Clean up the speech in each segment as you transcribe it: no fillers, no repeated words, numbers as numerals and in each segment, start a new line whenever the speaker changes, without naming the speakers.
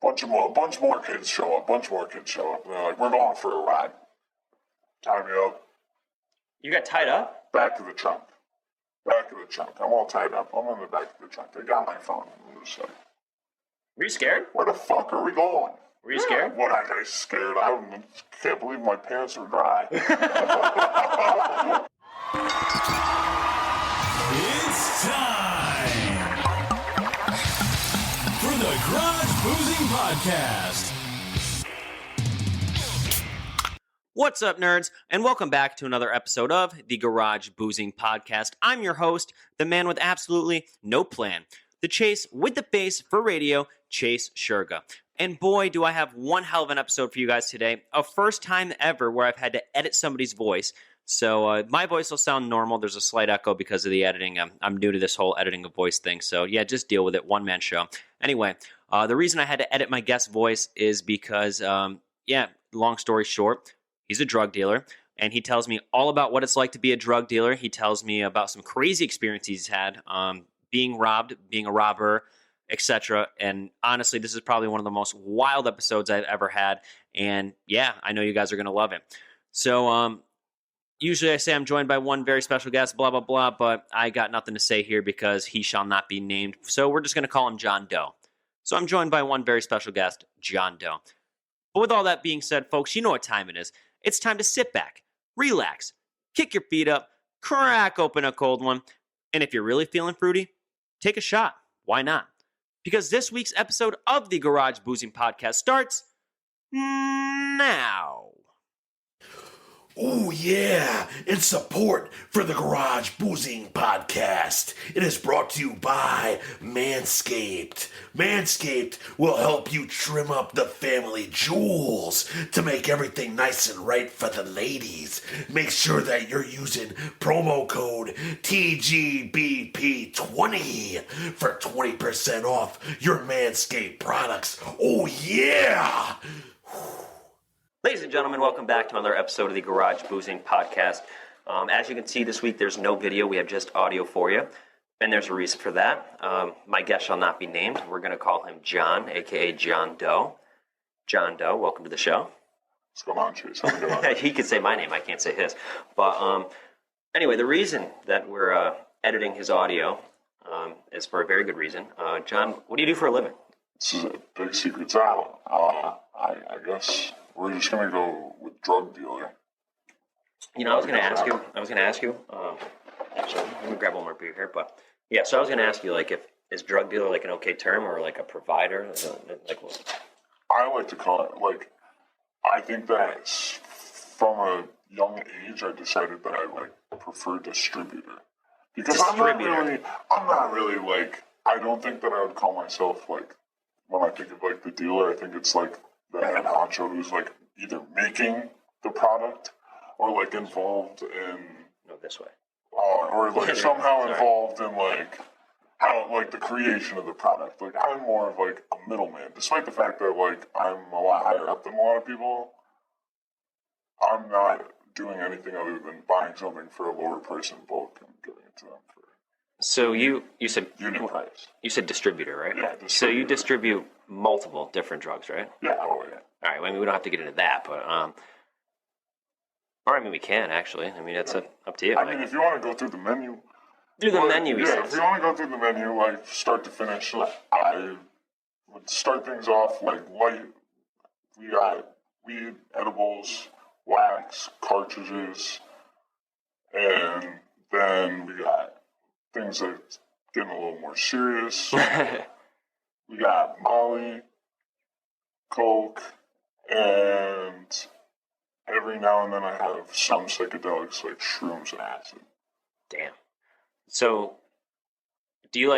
A bunch more kids show up. And they're like, we're going for a ride. Tie me up.
You got tied up?
Back of the trunk. I'm all tied up. I'm in the back of the trunk. They got my phone.
Were you scared?
Where the fuck are we going?
Were you scared?
What, I was scared. I can't believe my pants are dry.
It's time for the Garage Boozing Podcast.
What's up, nerds, and welcome back to another episode of the Garage Boozing Podcast. I'm your host, the man with absolutely no plan, the Chase with the face for radio, Chase Shurga. And boy, do I have one hell of an episode for you guys today. A first time ever where I've had to edit somebody's voice. So my voice will sound normal. There's a slight echo because of the editing. I'm new to this whole editing of voice thing. So yeah, just deal with it. One-man show. Anyway, the reason I had to edit my guest voice is because, long story short, he's a drug dealer. And he tells me all about what it's like to be a drug dealer. He tells me about some crazy experiences he's had, being robbed, being a robber, etc. And honestly, this is probably one of the most wild episodes I've ever had. And yeah, I know you guys are going to love it. So usually I say I'm joined by one very special guest, blah, blah, blah, but I got nothing to say here because he shall not be named. So we're just going to call him John Doe. So I'm joined by one very special guest, John Doe. But with all that being said, folks, you know what time it is. It's time to sit back, relax, kick your feet up, crack open a cold one, and if you're really feeling fruity, take a shot. Why not? Because this week's episode of the Garage Boozing Podcast starts now.
Oh yeah, it's support for the Garage Boozing Podcast. It is brought to you by Manscaped. Manscaped will help you trim up the family jewels to make everything nice and right for the ladies. Make sure that you're using promo code TGBP20 for 20% off your Manscaped products. Oh yeah!
Ladies and gentlemen, welcome back to another episode of the Garage Boozing Podcast. As you can see this week, there's no video. We have just audio for you, and there's a reason for that. My guest shall not be named. We're going to call him John, a.k.a. John Doe. John Doe, welcome to the show.
What's going on, Chase? How you doing?
He could say my name. I can't say his. But anyway, the reason that we're editing his audio is for a very good reason. John, what do you do for a living?
This is a big secret out. I guess we're just going to go with drug dealer.
You know, I was going to ask you, actually, let me grab one more beer here, but yeah, so I was going to ask you, like, is drug dealer like an okay term or like a provider? Like what?
I like to call it, like, I think that from a young age, I decided that I, prefer distributor. Because I'm not really, I don't think that I would call myself, when I think of, the dealer, I think it's, the head honcho who's either making the product or involved in
this way
or somehow involved in how the creation of the product. I'm more of a middleman, despite the fact that I'm a lot higher up than a lot of people. I'm not doing anything other than buying something for a lower price in bulk and giving it to them for.
So you said
unit price.
You said distributor, right?
Yeah, distributor.
So you distribute multiple different drugs, right?
Yeah, oh yeah.
All right, well, I mean, we don't have to get into that, but or I mean, we can actually. I mean, it's up to you.
I mean, if you want to go through the menu.
Through the menu,
yeah. If you want to go through the menu, start to finish, I would start things off light. We got weed, edibles, wax, cartridges, and then we got things that are getting a little more serious. We got Molly, Coke, and every now and then I have some psychedelics like shrooms and acid.
Damn. So, do you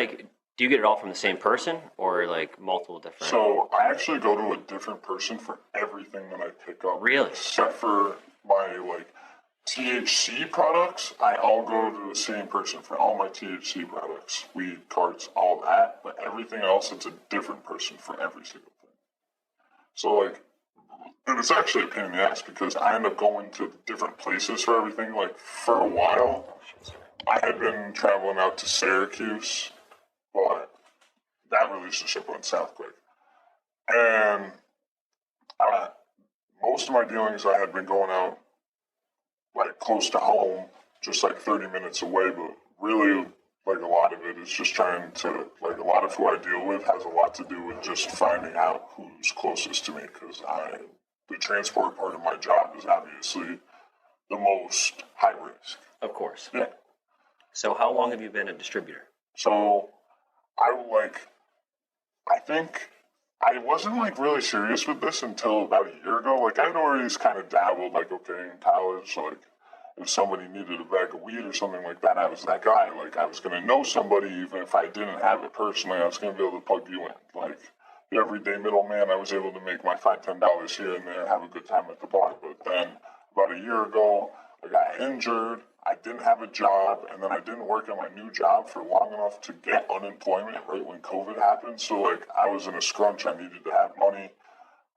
get it all from the same person or multiple different?
So I actually go to a different person for everything that I pick up.
Really?
Except for my THC products, I all go to the same person for all my THC products, weed, carts, all that. But everything else, it's a different person for every single thing. So and it's actually a pain in the ass because I end up going to different places for everything. For a while, I had been traveling out to Syracuse, but that relationship went south quick. And most of my dealings I had been going out like close to home, just like 30 minutes away, but really like a lot of it is just trying to, like a lot of who I deal with has a lot to do with just finding out who's closest to me, because the transport part of my job is obviously the most high risk.
Of course.
Yeah.
So how long have you been a distributor?
So I think I wasn't like really serious with this until about a year ago. Like I'd always kind of dabbled, like okay, in college, like if somebody needed a bag of weed or something like that, I was that guy. Like I was gonna know somebody, even if I didn't have it personally, I was gonna be able to plug you in. Like the everyday middleman, I was able to make my $5-10 here and there, have a good time at the bar. But then about a year ago, I got injured. I didn't have a job, and then I didn't work at my new job for long enough to get unemployment right when COVID happened. So, like, I was in a scrunch. I needed to have money.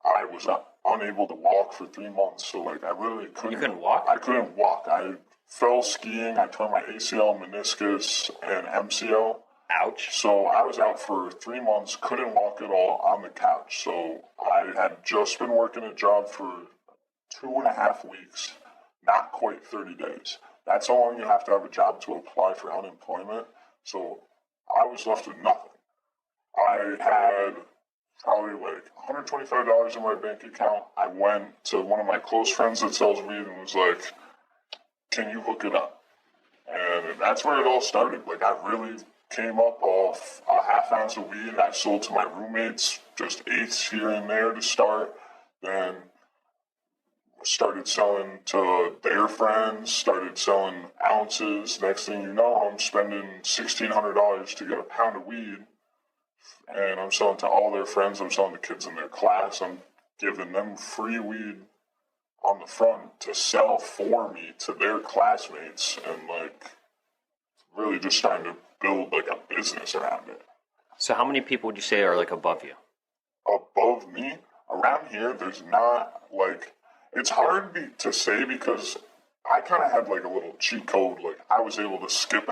I was unable to walk for 3 months. So, like, I literally couldn't.
You couldn't walk?
I couldn't walk. I fell skiing. I tore my ACL, meniscus, and MCL.
Ouch.
So I was out for 3 months, couldn't walk at all on the couch. So I had just been working a job for 2.5 weeks, not quite 30 days. That's how long you have to have a job to apply for unemployment. So I was left with nothing. I had probably like $125 in my bank account. I went to one of my close friends that sells weed and was like, can you hook it up? And that's where it all started. Like I really came up off a half ounce of weed. I sold to my roommates, just eighths here and there to start. Then started selling to their friends, started selling ounces. Next thing you know, I'm spending $1,600 to get a pound of weed. And I'm selling to all their friends. I'm selling to kids in their class. I'm giving them free weed on the front to sell for me to their classmates. And like really just trying to build like a business around it.
So how many people would you say are like above you?
Above me? Around here, there's not like... It's hard to say because I kind of had like a little cheat code. Like I was able to skip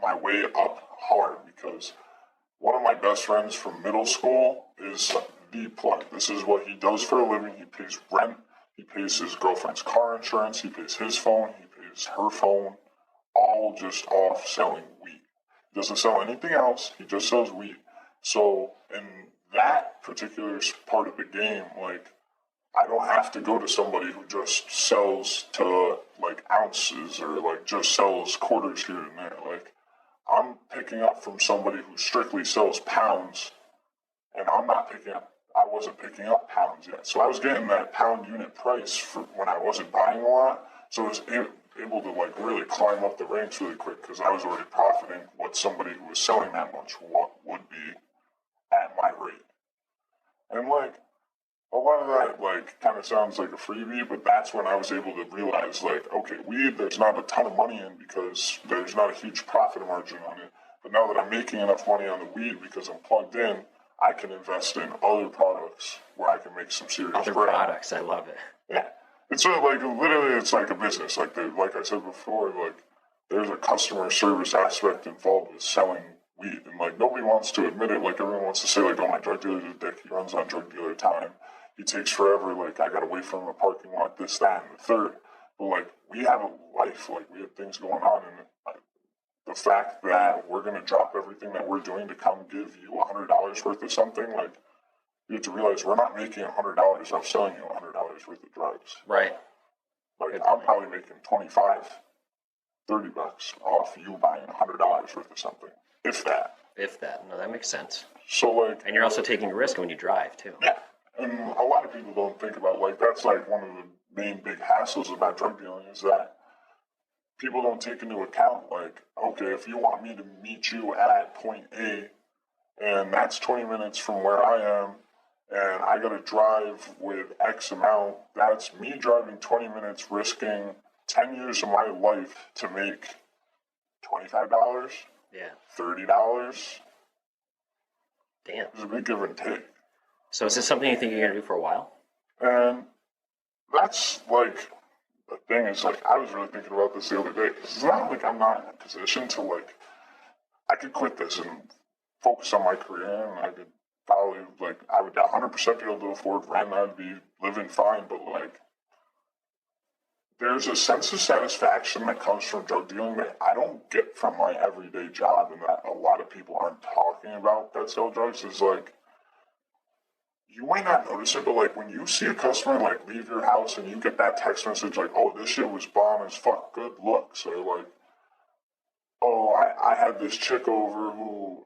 my way up hard because one of my best friends from middle school is the plug. This is what he does for a living. He pays rent. He pays his girlfriend's car insurance. He pays his phone. He pays her phone. All just off selling weed. He doesn't sell anything else. He just sells weed. So in that particular part of the game, like, I don't have to go to somebody who just sells to like ounces or like just sells quarters here and there. Like I'm picking up from somebody who strictly sells pounds, and I wasn't picking up pounds yet. So I was getting that pound unit price for when I wasn't buying a lot. So I was able to like really climb up the ranks really quick because I was already profiting what somebody who was selling that much would be at my rate. And like, a lot of that, like, kind of sounds like a freebie, but that's when I was able to realize, like, okay, weed, there's not a ton of money in because there's not a huge profit margin on it. But now that I'm making enough money on the weed because I'm plugged in, I can invest in other products where I can make some serious
Other
bread.
products, I love it.
Yeah. It's sort of like, literally, it's like a business. Like I said before, like, there's a customer service aspect involved with selling weed. And, like, nobody wants to admit it. Like, everyone wants to say, like, oh, my drug dealer's a dick. He runs on drug dealer time. He takes forever, like, I gotta wait for him in the parking lot, this, that, and the third. But, like, we have a life, like, we have things going on, and the fact that we're gonna drop everything that we're doing to come give you $100 worth of something, like, you have to realize we're not making $100 off selling you $100 worth of drugs.
Right.
Like, I'm probably making $25, $30 off you buying $100 worth of something, if that.
If that. No, that makes sense.
So, like...
And you're also taking a risk when you drive, too.
Yeah. And a lot of people don't think about, like, that's like one of the main big hassles about drug dealing is that people don't take into account, like, okay, if you want me to meet you at point A, and that's 20 minutes from where I am, and I gotta drive with X amount, that's me driving 20 minutes, risking 10 years of my life to make $25,
Yeah.
$30.
Damn.
There's a big give and take.
So is this something you think you're going to do for a while?
And that's like, the thing is, like, I was really thinking about this the other day. It's not like I'm not in a position to, like, I could quit this and focus on my career, and I could probably, like, I would 100% be able to afford rent, I'd be living fine, but, like, there's a sense of satisfaction that comes from drug dealing that I don't get from my everyday job, and that a lot of people aren't talking about that sell drugs. Is like, you might not notice it, but like when you see a customer like leave your house and you get that text message like, oh, this shit was bomb as fuck, good looks, or like, oh, I had this chick over who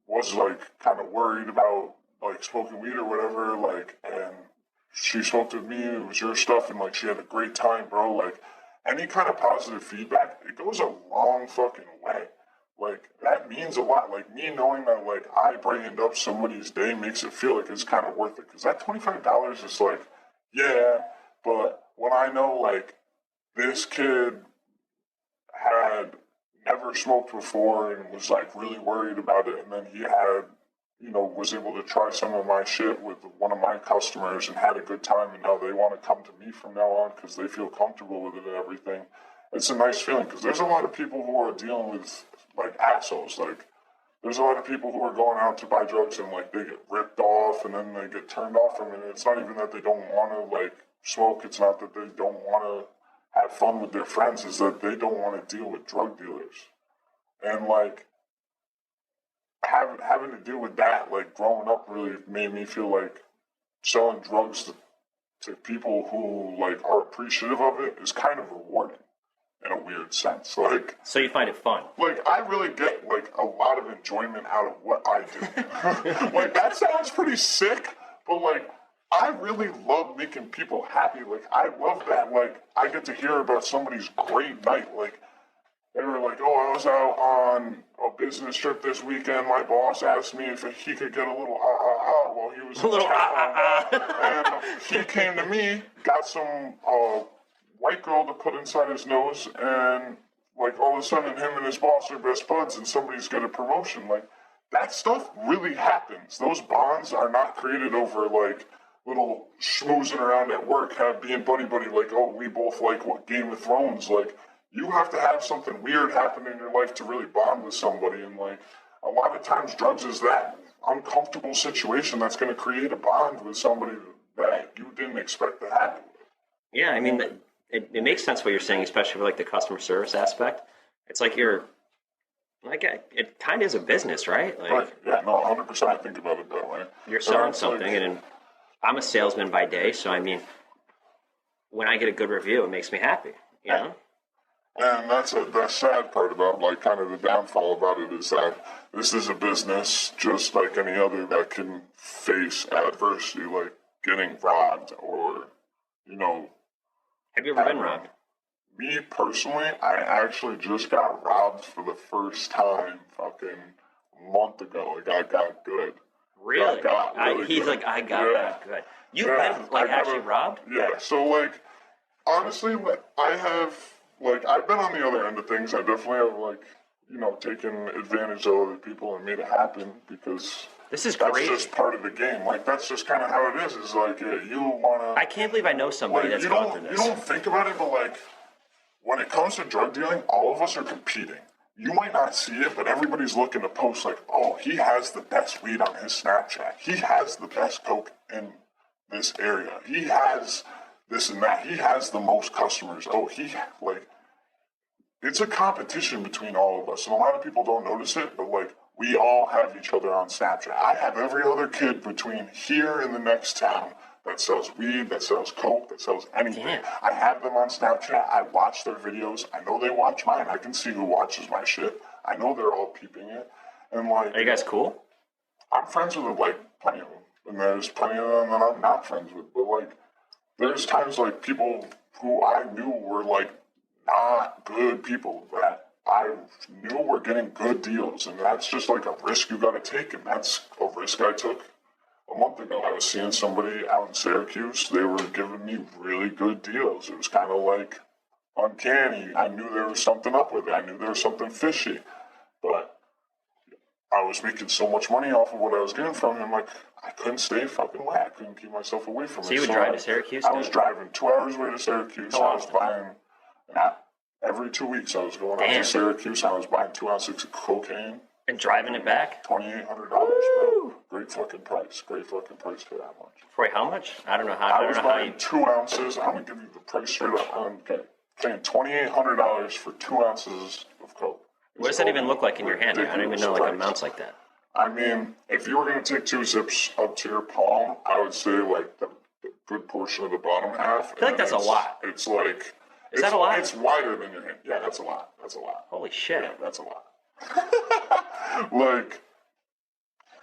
was like kind of worried about like smoking weed or whatever, like, and she smoked with me, it was your stuff, and like she had a great time, bro. Like, any kind of positive feedback, it goes a long fucking way. Like, that means a lot. Like, me knowing that like I brightened up somebody's day makes it feel like it's kind of worth it, because that $25 is like, yeah, but when I know like this kid had never smoked before and was like really worried about it, and then he had, was able to try some of my shit with one of my customers and had a good time, and now they want to come to me from now on because they feel comfortable with it and everything. It's a nice feeling, because there's a lot of people who are dealing with like assholes. Like, there's a lot of people who are going out to buy drugs and like they get ripped off and then they get turned off from it. And it's not even that they don't want to like smoke. It's not that they don't want to have fun with their friends. Is that they don't want to deal with drug dealers. And like, having to deal with that, like growing up, really made me feel like selling drugs to people who like are appreciative of it is kind of rewarding in a weird sense. Like,
So you find it fun?
like I really get like a lot of enjoyment out of what I do. Like, that sounds pretty sick, but like I really love making people happy. Like, I love that. Like, I get to hear about somebody's great night. Like, they were like, oh, I was out on a business trip this weekend. My boss asked me if he could get a little while he was in town. And he came to me, got some white girl to put inside his nose, and like all of a sudden him and his boss are best buds and somebody's got a promotion. Like, that stuff really happens. Those bonds are not created over like little schmoozing around at work, being buddy like, oh, we both like what Game of Thrones. Like, you have to have something weird happen in your life to really bond with somebody. And like, a lot of times drugs is that uncomfortable situation that's going to create a bond with somebody that you didn't expect to happen with.
Yeah, I mean, it makes sense what you're saying, especially for like the customer service aspect. It's like you're, like, it kind of is a business, right? Like,
Right, yeah, no, 100%. I think about it that way.
you're selling
it's
something,
like,
and I'm a salesman by day, so I mean, when I get a good review, it makes me happy, you know?
and that's the sad part about, like, kind of the downfall about it is that this is a business just like any other that can face adversity, like getting robbed or,
Have you ever been robbed?
Me personally, I actually just got robbed for the first time fucking a month ago. Like, I got good.
Really?
I got really
He's
good.
like, I got that good. You've been, like,
I got
actually robbed?
Yeah, so, like, honestly, like, I've been on the other end of things. I definitely have, like, taken advantage of other people and made it happen, because
This is
that's
crazy.
just part of the game. Like, that's just kind of how it is like, you want to...
I can't believe I know somebody
like,
that's gone through this.
You don't think about it, but, like, when it comes to drug dealing, all of us are competing. You might not see it, but everybody's looking to post like, oh, he has the best weed on his Snapchat. He has the best coke in this area. He has this and that. He has the most customers. Oh, it's a competition between all of us. And a lot of people don't notice it, but like, we all have each other on Snapchat. I have every other kid between here and the next town that sells weed, that sells coke, that sells anything.
Damn.
I have them on Snapchat. I watch their videos. I know they watch mine. I can see who watches my shit. I know they're all peeping it. And like,
Are you guys cool?
I'm friends with like plenty of them. And there's plenty of them that I'm not friends with. But like, there's times like people who I knew were like not good people that I knew were getting good deals. And that's just like a risk you gotta take. And that's a risk I took. A month ago, I was seeing somebody out in Syracuse. They were giving me really good deals. It was kind of like uncanny. I knew there was something up with it. I knew there was something fishy. But I was making so much money off of what I was getting from him, like, I couldn't stay fucking away. I couldn't keep myself away from it.
So you would drive to Syracuse?
I was driving 2 hours away to Syracuse.
Oh,
I was buying, every 2 weeks I was going out
Damn.
to Syracuse. I was buying 2 ounces of cocaine.
And driving it back?
$2,800, bro. great fucking price. Great fucking price for that much.
For how much? I don't know how.
I was buying 2 ounces. I'm gonna give you the price straight up. I'm paying $2,800 for 2 ounces of Coke.
What does that even look like in your hand? I don't even know like amounts like that.
I mean, if you were gonna take 2 zips up to your palm, I would say like the good portion of the bottom half.
I feel like that's a lot.
It's like.
Is that a lot?
It's wider than your hand. Yeah, that's a lot. That's a lot.
Holy shit.
Yeah, that's a lot. Like,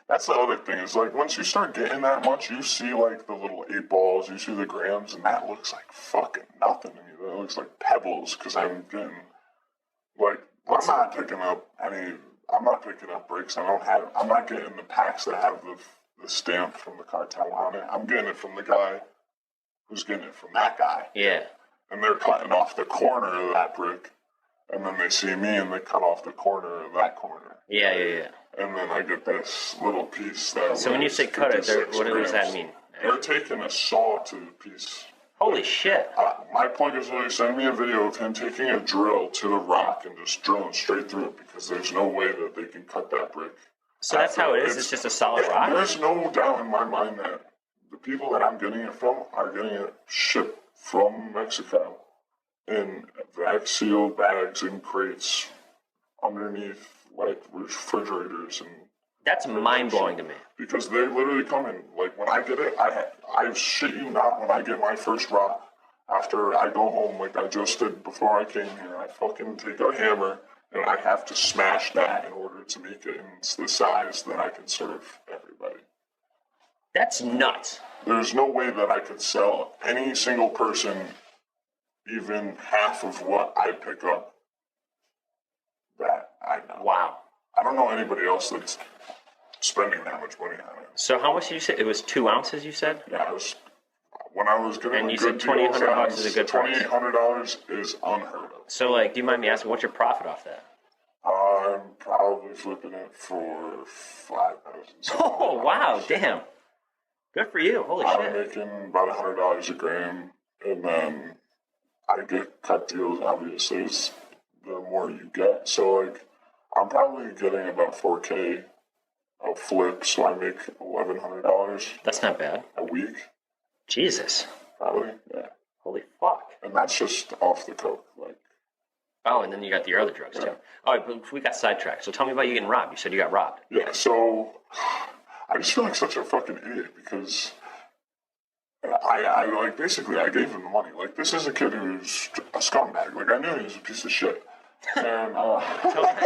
that's the other thing. Is like, once you start getting that much, you see like the little 8 balls, you see the grams, and that looks like fucking nothing to me. That looks like pebbles, because I'm getting, like, I'm not picking up bricks. I'm not getting the packs that have the stamp from the cartel on it. I'm getting it from the guy who's getting it from that guy.
Yeah.
And they're cutting off the corner of that brick, and then they see me and they cut off the corner of that corner.
Yeah.
And then I get this little piece that.
So when you say cut it, what does that mean?
They're taking a saw to the piece.
Holy shit.
My plug is literally sending me a video of him taking a drill to the rock and just drilling straight through it, because there's no way that they can cut that brick.
So that's how it is? It's just a solid rock?
There's no doubt in my mind that the people that I'm getting it from are getting it shipped from Mexico in vac-sealed bags and crates underneath like refrigerators and.
That's mind-blowing to me.
Because they literally come in, like when I get it, I shit you not, when I get my first rock, after I go home like I just did before I came here, I fucking take a hammer and I have to smash that in order to make it in the size that I can serve everybody.
That's nuts.
There's no way that I could sell any single person even half of what I pick up. That I know.
Wow.
I don't know anybody else that's spending that much money on it.
So how much did you say? It was 2 ounces, you said?
Yeah, when I was getting
and you
good
said $2,800 is a good price.
$2,800 is unheard of.
So, like, do you mind me asking, what's your profit off that?
I'm probably flipping it for $5,000.
Oh, wow, damn. Good for you. Holy shit.
I'm making about $100 a gram, and then I get cut deals, obviously, the more you get. So, like, I'm probably getting about $4K a flip, so I make $1,100.
That's not bad.
A week.
Jesus.
Probably, yeah.
Holy fuck.
And that's just off the coke, like.
Oh, and then you got your other drugs, too. All right, but we got sidetracked. So tell me about you getting robbed. You said you got robbed.
Yeah, so I just feel like such a fucking idiot, because I like, basically, I gave him the money. Like, this is a kid who's a scumbag. Like, I knew he was a piece of shit. And,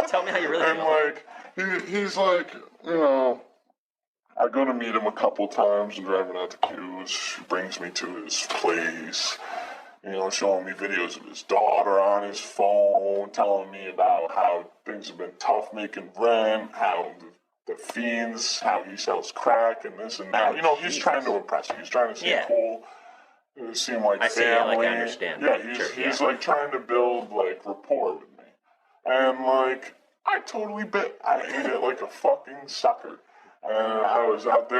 tell me how you really
and,
feel.
like, he's like, you know, I go to meet him a couple times and driving out to Q's. He brings me to his place, you know, showing me videos of his daughter on his phone, telling me about how things have been tough making rent, how the fiends, how he sells crack and this and that. You know, he's trying to impress you. He's trying to seem cool. It seem like
I
family.
see, yeah, like I understand.
Yeah, he's like trying to build like rapport with me. And like, I totally bit. I ate it like a fucking sucker. And I was out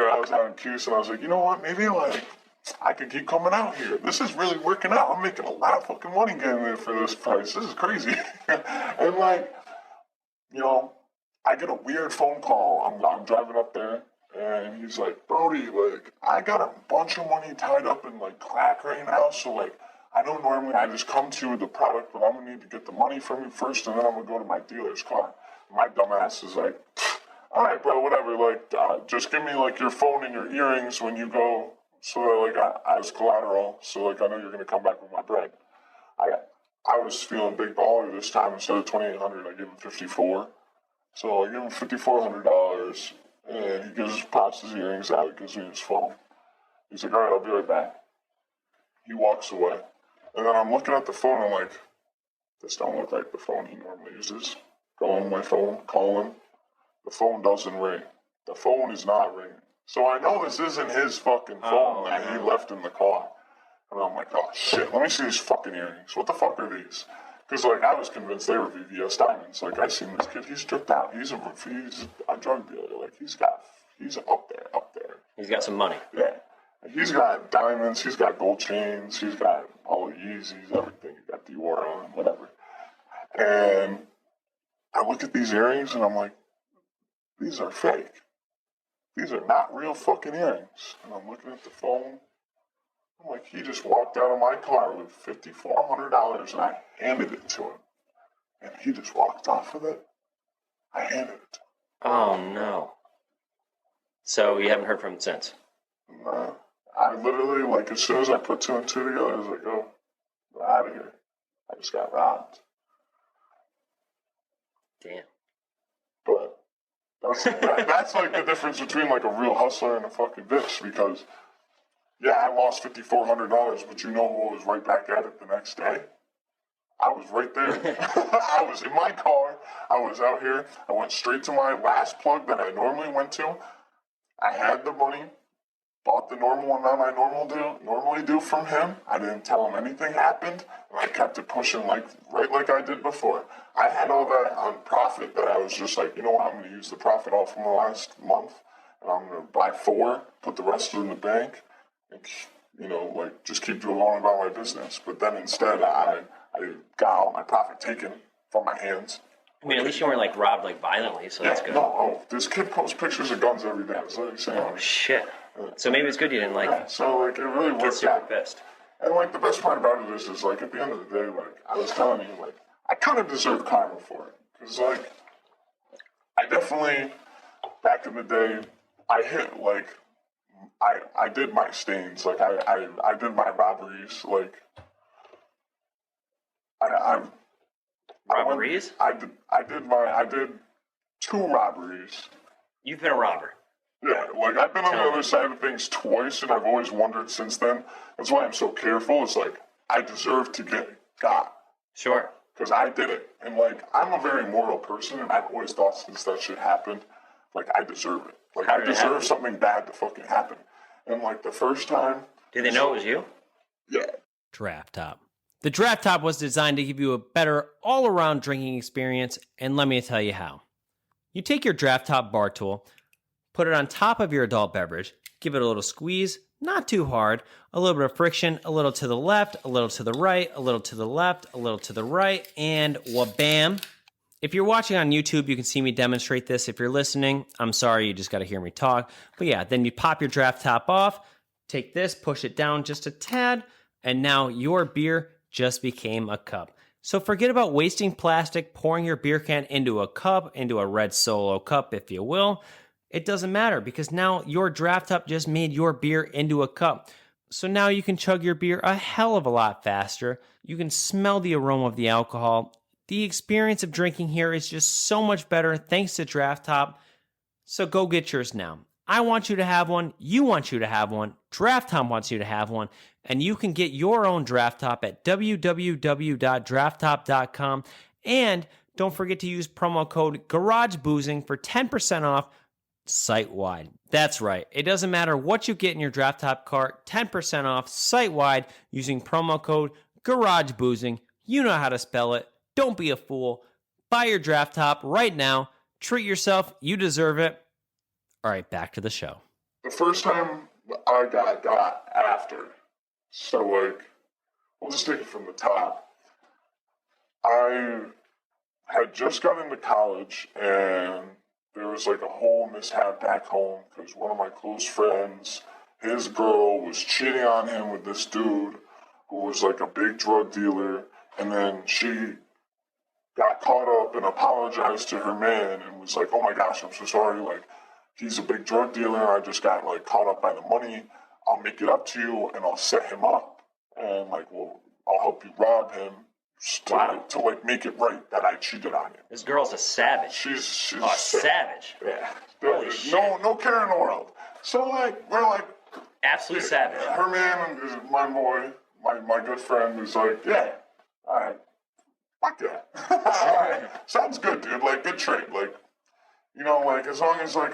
in Cuse, and I was like, you know what, maybe like, I could keep coming out here. This is really working out. I'm making a lot of fucking money getting in for this price. This is crazy. And like, you know, I get a weird phone call. I'm driving up there, and he's like, Brody, like, I got a bunch of money tied up in like crack right now, so like, I know normally I just come to you with the product, but I'm gonna need to get the money from you first, and then I'm gonna go to my dealer's car. My dumbass is like, all right, bro, whatever. Like, just give me like your phone and your earrings when you go, so that like I as collateral, so like I know you're gonna come back with my bread. I was feeling big baller this time. Instead of $2,800, I gave him $54. So I give him $5,400, and he pops his earrings out. He gives me his phone. He's like, all right, I'll be right back. He walks away, and then I'm looking at the phone. I'm like, this don't look like the phone he normally uses. Go on my phone, call him. The phone doesn't ring. The phone is not ringing. So I know this isn't his fucking phone that he left in the car. And I'm like, oh shit, let me see these fucking earrings. What the fuck are these? Because like, I was convinced they were VVS diamonds. Like, I seen this kid, he's dripped out. He's a drug dealer. Like, he's up there.
He's got some money.
Yeah. He's got diamonds, he's got gold chains, he's got all the Yeezys, everything. He got Dior on, whatever. And I look at these earrings and I'm like, these are fake. these are not real fucking earrings. And I'm looking at the phone. I'm like, he just walked out of my car with $5,400 and I handed it to him. And he just walked off with it. I handed it to him.
Oh, no. So you haven't heard from him since?
And, I literally, like, as soon as I put two and two together, I was like, oh, get out of here. I just got robbed.
Damn.
But that's like the difference between, like, a real hustler and a fucking bitch, because, yeah, I lost $5,400, but you know what was right back at it the next day? I was right there. I was in my car. I was out here. I went straight to my last plug that I normally went to. I had the money, bought the normal amount I normally do from him. I didn't tell him anything happened, and I kept it pushing right like I did before. I had all that on profit that I was just like, you know what, I'm going to use the profit all from the last month, and I'm going to buy 4, put the rest in the bank, and, you know, like, just keep going about my business. But then instead, I got all my profit taken from my hands.
I mean, at least you weren't, like, robbed, like, violently, so that's good.
No, this kid posts pictures of guns every day. I was literally saying,
Oh, shit. So maybe it's good you didn't, like,
yeah, so, like, it really
get
worked
super
out.
pissed.
And, like, the best part about it is, like, at the end of the day, like, I was telling you, like, I kind of deserve karma for it. Because, like, I definitely, back in the day, I hit, like, I did my stains. Like, I did my robberies. Like,
Robberies?
I did 2 robberies.
You've been a robber.
Yeah, like, I've been on the other side of things twice, and I've always wondered since then. That's why I'm so careful. It's like, I deserve to get got.
Sure.
Because I did it. And, like, I'm a very moral person, and I've always thought since that shit happened, like, I deserve it. Like,
How
I
did it
deserve
happen?
something bad to fucking happen. And, like, the first time...
Did they know it was you?
Yeah.
Draft Top. The Draft Top was designed to give you a better all-around drinking experience, and let me tell you how. You take your Draft Top bar tool, put it on top of your adult beverage, give it a little squeeze, not too hard, a little bit of friction, a little to the left, a little to the right, a little to the left, a little to the right, and wha-bam. If you're watching on YouTube, you can see me demonstrate this. If you're listening, I'm sorry, you just got to hear me talk. But yeah, then you pop your Draft Top off, take this, push it down just a tad, and now your beer just became a cup. So forget about wasting plastic, pouring your beer can into a cup, into a red Solo cup, if you will. It doesn't matter because now your Draft Top just made your beer into a cup. So now you can chug your beer a hell of a lot faster. You can smell the aroma of the alcohol. The experience of drinking here is just so much better thanks to Draft Top. So go get yours now. I want you to have one. You want you to have one. Draft Top wants you to have one. And you can get your own Draft Top at www.drafttop.com. And don't forget to use promo code GarageBoozing for 10% off site-wide. That's right. It doesn't matter what you get in your Draft Top cart, 10% off site-wide using promo code GarageBoozing. You know how to spell it. Don't be a fool. Buy your Draft Top right now. Treat yourself. You deserve it. All right, back to the show.
The first time I got after. So, like, we'll just take it from the top. I had just got into college, and there was, like, a whole mishap back home because one of my close friends, his girl was cheating on him with this dude who was, like, a big drug dealer, and then she got caught up and apologized to her man and was like, oh my gosh, I'm so sorry, like, he's a big drug dealer, I just got, like, caught up by the money, I'll make it up to you and I'll set him up, and, like, well, I'll help you rob him to make it right that I cheated on you.
This girl's a savage.
She's
a savage.
Yeah.
Holy
There's
shit.
no care in the world. So, like, we're like,
Absolute savage.
her man is my boy, my good friend, is like, yeah, all right. Fuck yeah. Alright. Sounds good, dude. Like, good trade. Like, you know, like, as long as, like,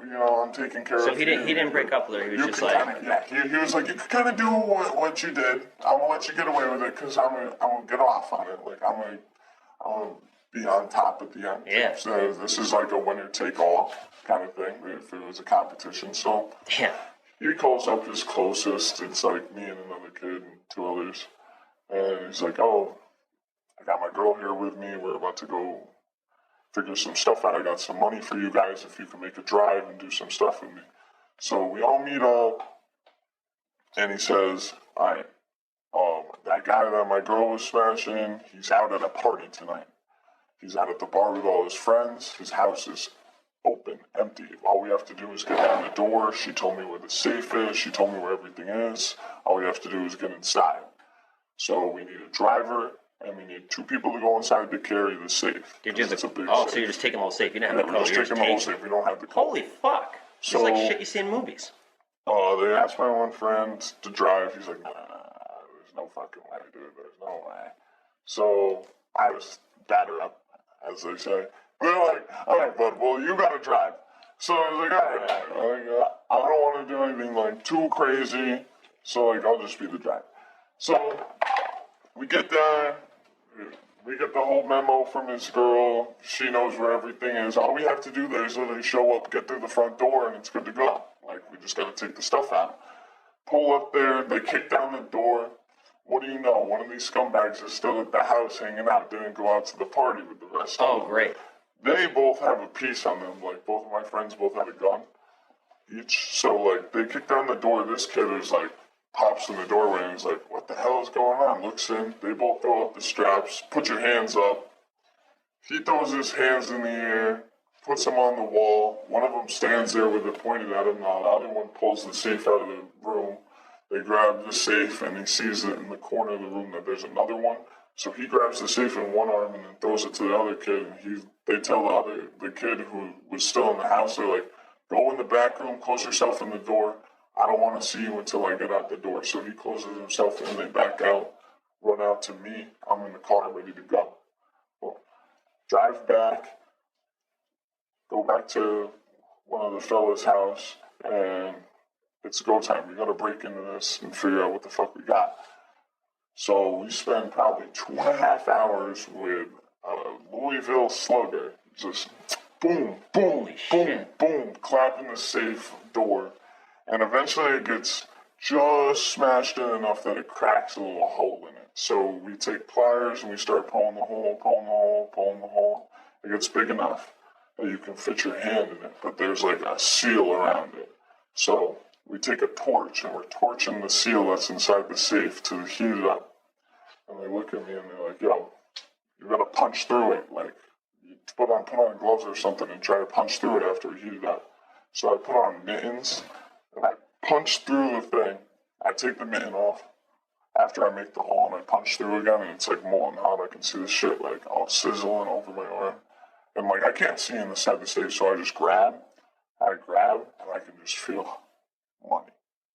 you know, I'm taking care
So
of
he didn't break up with her. He was just like,
he was like, you could kind of do what you did. I'm gonna let you get away with it because I'm gonna get off on it. Like, I'm gonna be on top at the end.
Yeah.
So this is like a winner take all kind of thing if it was a competition. So
damn.
he calls up his closest. It's like me and another kid and 2 others, and he's like, oh, I got my girl here with me. We're about to go figure some stuff out. I got some money for you guys if you can make a drive and do some stuff with me. So we all meet up, and he says, all right, that guy that my girl was smashing, he's out at a party tonight. He's out at the bar with all his friends. His house is open, empty. All we have to do is get down the door. She told me where the safe is. She told me where everything is. All we have to do is get inside. So we need a driver, and we need 2 people to go inside to carry the safe.
You're just
safe.
so you're just taking the whole safe. You don't have
Yeah,
the
we're
code.
just taking the whole safe. We don't have the code.
Holy fuck!
So,
It's like shit you see in movies.
They asked my one friend to drive. He's like, nah, there's no fucking way, dude. There's no way. So I was batter up, as they say. They're like, all right, bud, well, you gotta drive. So I was like, all right. I don't want to do anything like too crazy. So like, I'll just be the driver. So we get there. We get the whole memo from his girl. She knows where everything is. All we have to do there is literally show up, get through the front door, and it's good to go. Like, we just gotta take the stuff out. Pull up there, they kick down the door. What do you know? One of these scumbags is still at the house hanging out, didn't go out to the party with the rest of them.
Oh, great.
They both have a piece on them. Like, both of my friends both had a gun each. So, like, they kick down the door. This kid is like, pops in the doorway and he's like, what the hell is going on? Looks in. They both throw up the straps. Put your hands up. He throws his hands in the air, puts them on the wall. One of them stands there with it pointed at him. Now the other one pulls the safe out of the room. They grab the safe and he sees it in the corner of the room that there's another one. So he grabs the safe in one arm and then throws it to the other kid. And they tell the kid who was still in the house, they're like, go in the back room, close yourself in the door. I don't want to see you until I get out the door. So he closes himself in, they back out, run out to me. I'm in the car ready to go. Well, drive back, go back to one of the fellas' house, and it's go time. We got to break into this and figure out what the fuck we got. So we spend probably 2.5 hours with a Louisville slugger. Just boom, boom, boom, boom, clapping the safe door. And eventually it gets just smashed in enough that it cracks a little hole in it. So we take pliers and we start pulling the hole, pulling the hole, pulling the hole. It gets big enough that you can fit your hand in it, but there's like a seal around it. So we take a torch and we're torching the seal that's inside the safe to heat it up. And they look at me and they're like, yo, you gotta punch through it. Like, you put on gloves or something and try to punch through it after we heat it up. So I put on mittens and I punch through the thing. I take the mitten off after I make the hole and I punch through again and it's like molten hot. I can see the shit like all sizzling over my arm. And like I can't see inside the safe, so I just grab and I can just feel money.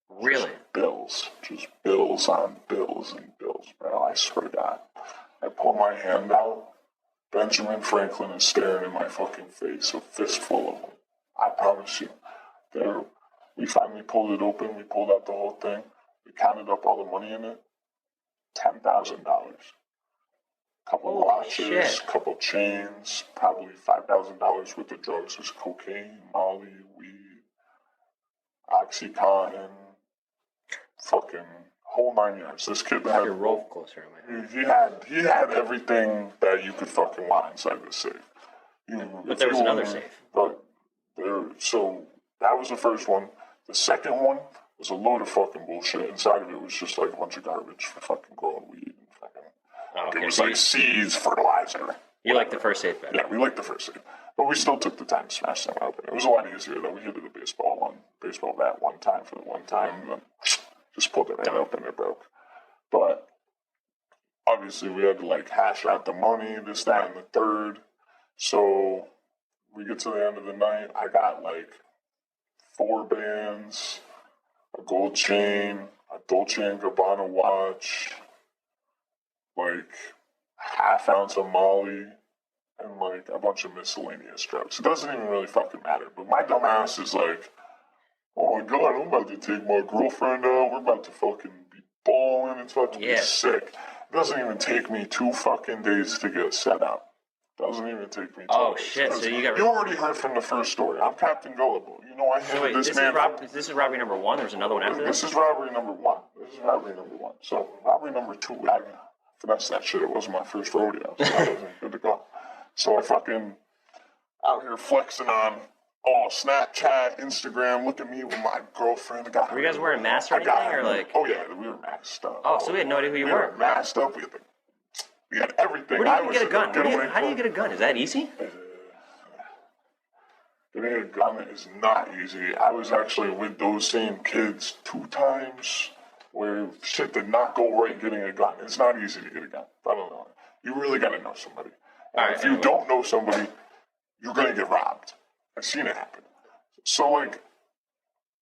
Really?
Just bills on bills and bills, bro. I swear to God. I pull my hand out. Benjamin Franklin is staring in my fucking face, a fistful of them. I promise you. We finally pulled it open. We pulled out the whole thing. We counted up all the money in it. $10,000. Couple watches, couple chains, probably $5,000 worth of drugs. There's cocaine, Molly, weed, Oxycontin, fucking whole 9 yards. This kid had
your roll closer to my head.
he had everything that you could fucking want inside the safe.
But there was another safe.
So that was the first one. The second one was a load of fucking bullshit. Inside of it was just like a bunch of garbage for fucking growing weed and fucking.
Oh, okay.
It was like seeds, fertilizer.
You like the first safe better?
Yeah, we liked the first safe. But we still took the time to smash them open. It was a lot easier though. We hit it a baseball bat one time for the one time, and then just pulled it right open. It broke. But obviously we had to like hash out the money, this, that, and the third. So we get to the end of the night. I got like 4 bands, a gold chain, a Dolce & Gabbana watch, like half ounce of Molly, and like a bunch of miscellaneous drugs. It doesn't even really fucking matter. But my dumb ass is like, oh my God, I'm about to take my girlfriend out. We're about to fucking be balling. It's about to be sick. It doesn't even take me 2 fucking days to get set up. Doesn't even take me 2 days.
Oh shit! So you
already heard from the first story. I'm Captain Gullible. You know I handed this man.
This is robbery number 1. There's another one after this.
This is robbery number 1. So robbery number 2, I finessed that shit. It wasn't my first rodeo, so I wasn't good to go. So I fucking out here flexing on Snapchat, Instagram. Look at me with my girlfriend.
Were you guys wearing masks or anything, or like?
Oh yeah, we were masked up.
Oh, so we had no idea who you
we
were.
were masked up. We had everything.
Where do you even get a gun? How do you get a gun? Is that easy?
Getting a gun is not easy. I was actually with those same kids 2 times where shit did not go right getting a gun. It's not easy to get a gun. I don't know. You really got to know somebody. And if you don't know somebody, you're going to get robbed. I've seen it happen. So, like,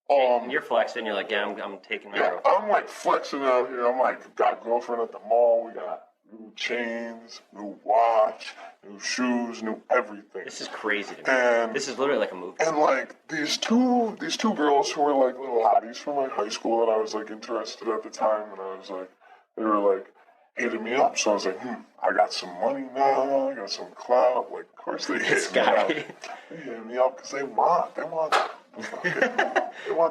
and you're flexing. You're like, yeah, I'm taking my girlfriend.
I'm, like, flexing out here. I'm, like, got a girlfriend at the mall. We got new chains, new watch, new shoes, new everything.
This is crazy to me.
And
this is literally like a movie.
And like these two girls who were like little hotties from my high school that I was like interested at the time, and I was like, they were like hitting me up. So I was like, I got some money now, I got some clout. Like, of course they hit me up. They hit me up because they want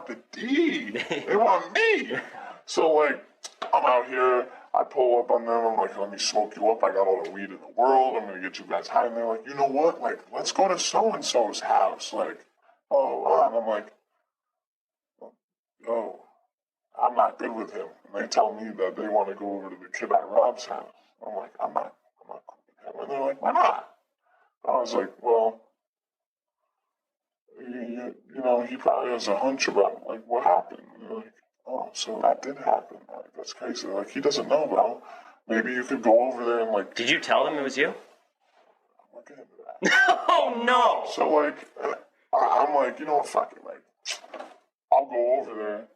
the D. They want me. So like, I'm out here. I pull up on them, I'm like, let me smoke you up, I got all the weed in the world, I'm gonna get you guys high, and they're like, you know what, like, let's go to so-and-so's house, like, and I'm like, oh, I'm not good with him, and they tell me that they want to go over to the kid I rob's house, I'm like, I'm not cool with him, and they're like, why not? I was like, well, you know, he probably has a hunch about, like, what happened, and they're like, oh, so that did happen. Like, that's crazy. Like, he doesn't know, bro. Maybe you could go over there and, like...
Did you tell them it was you?
We'll get into that.
Oh, no!
So, like, I'm like, you know what, fuck it. Like, I'll go over there,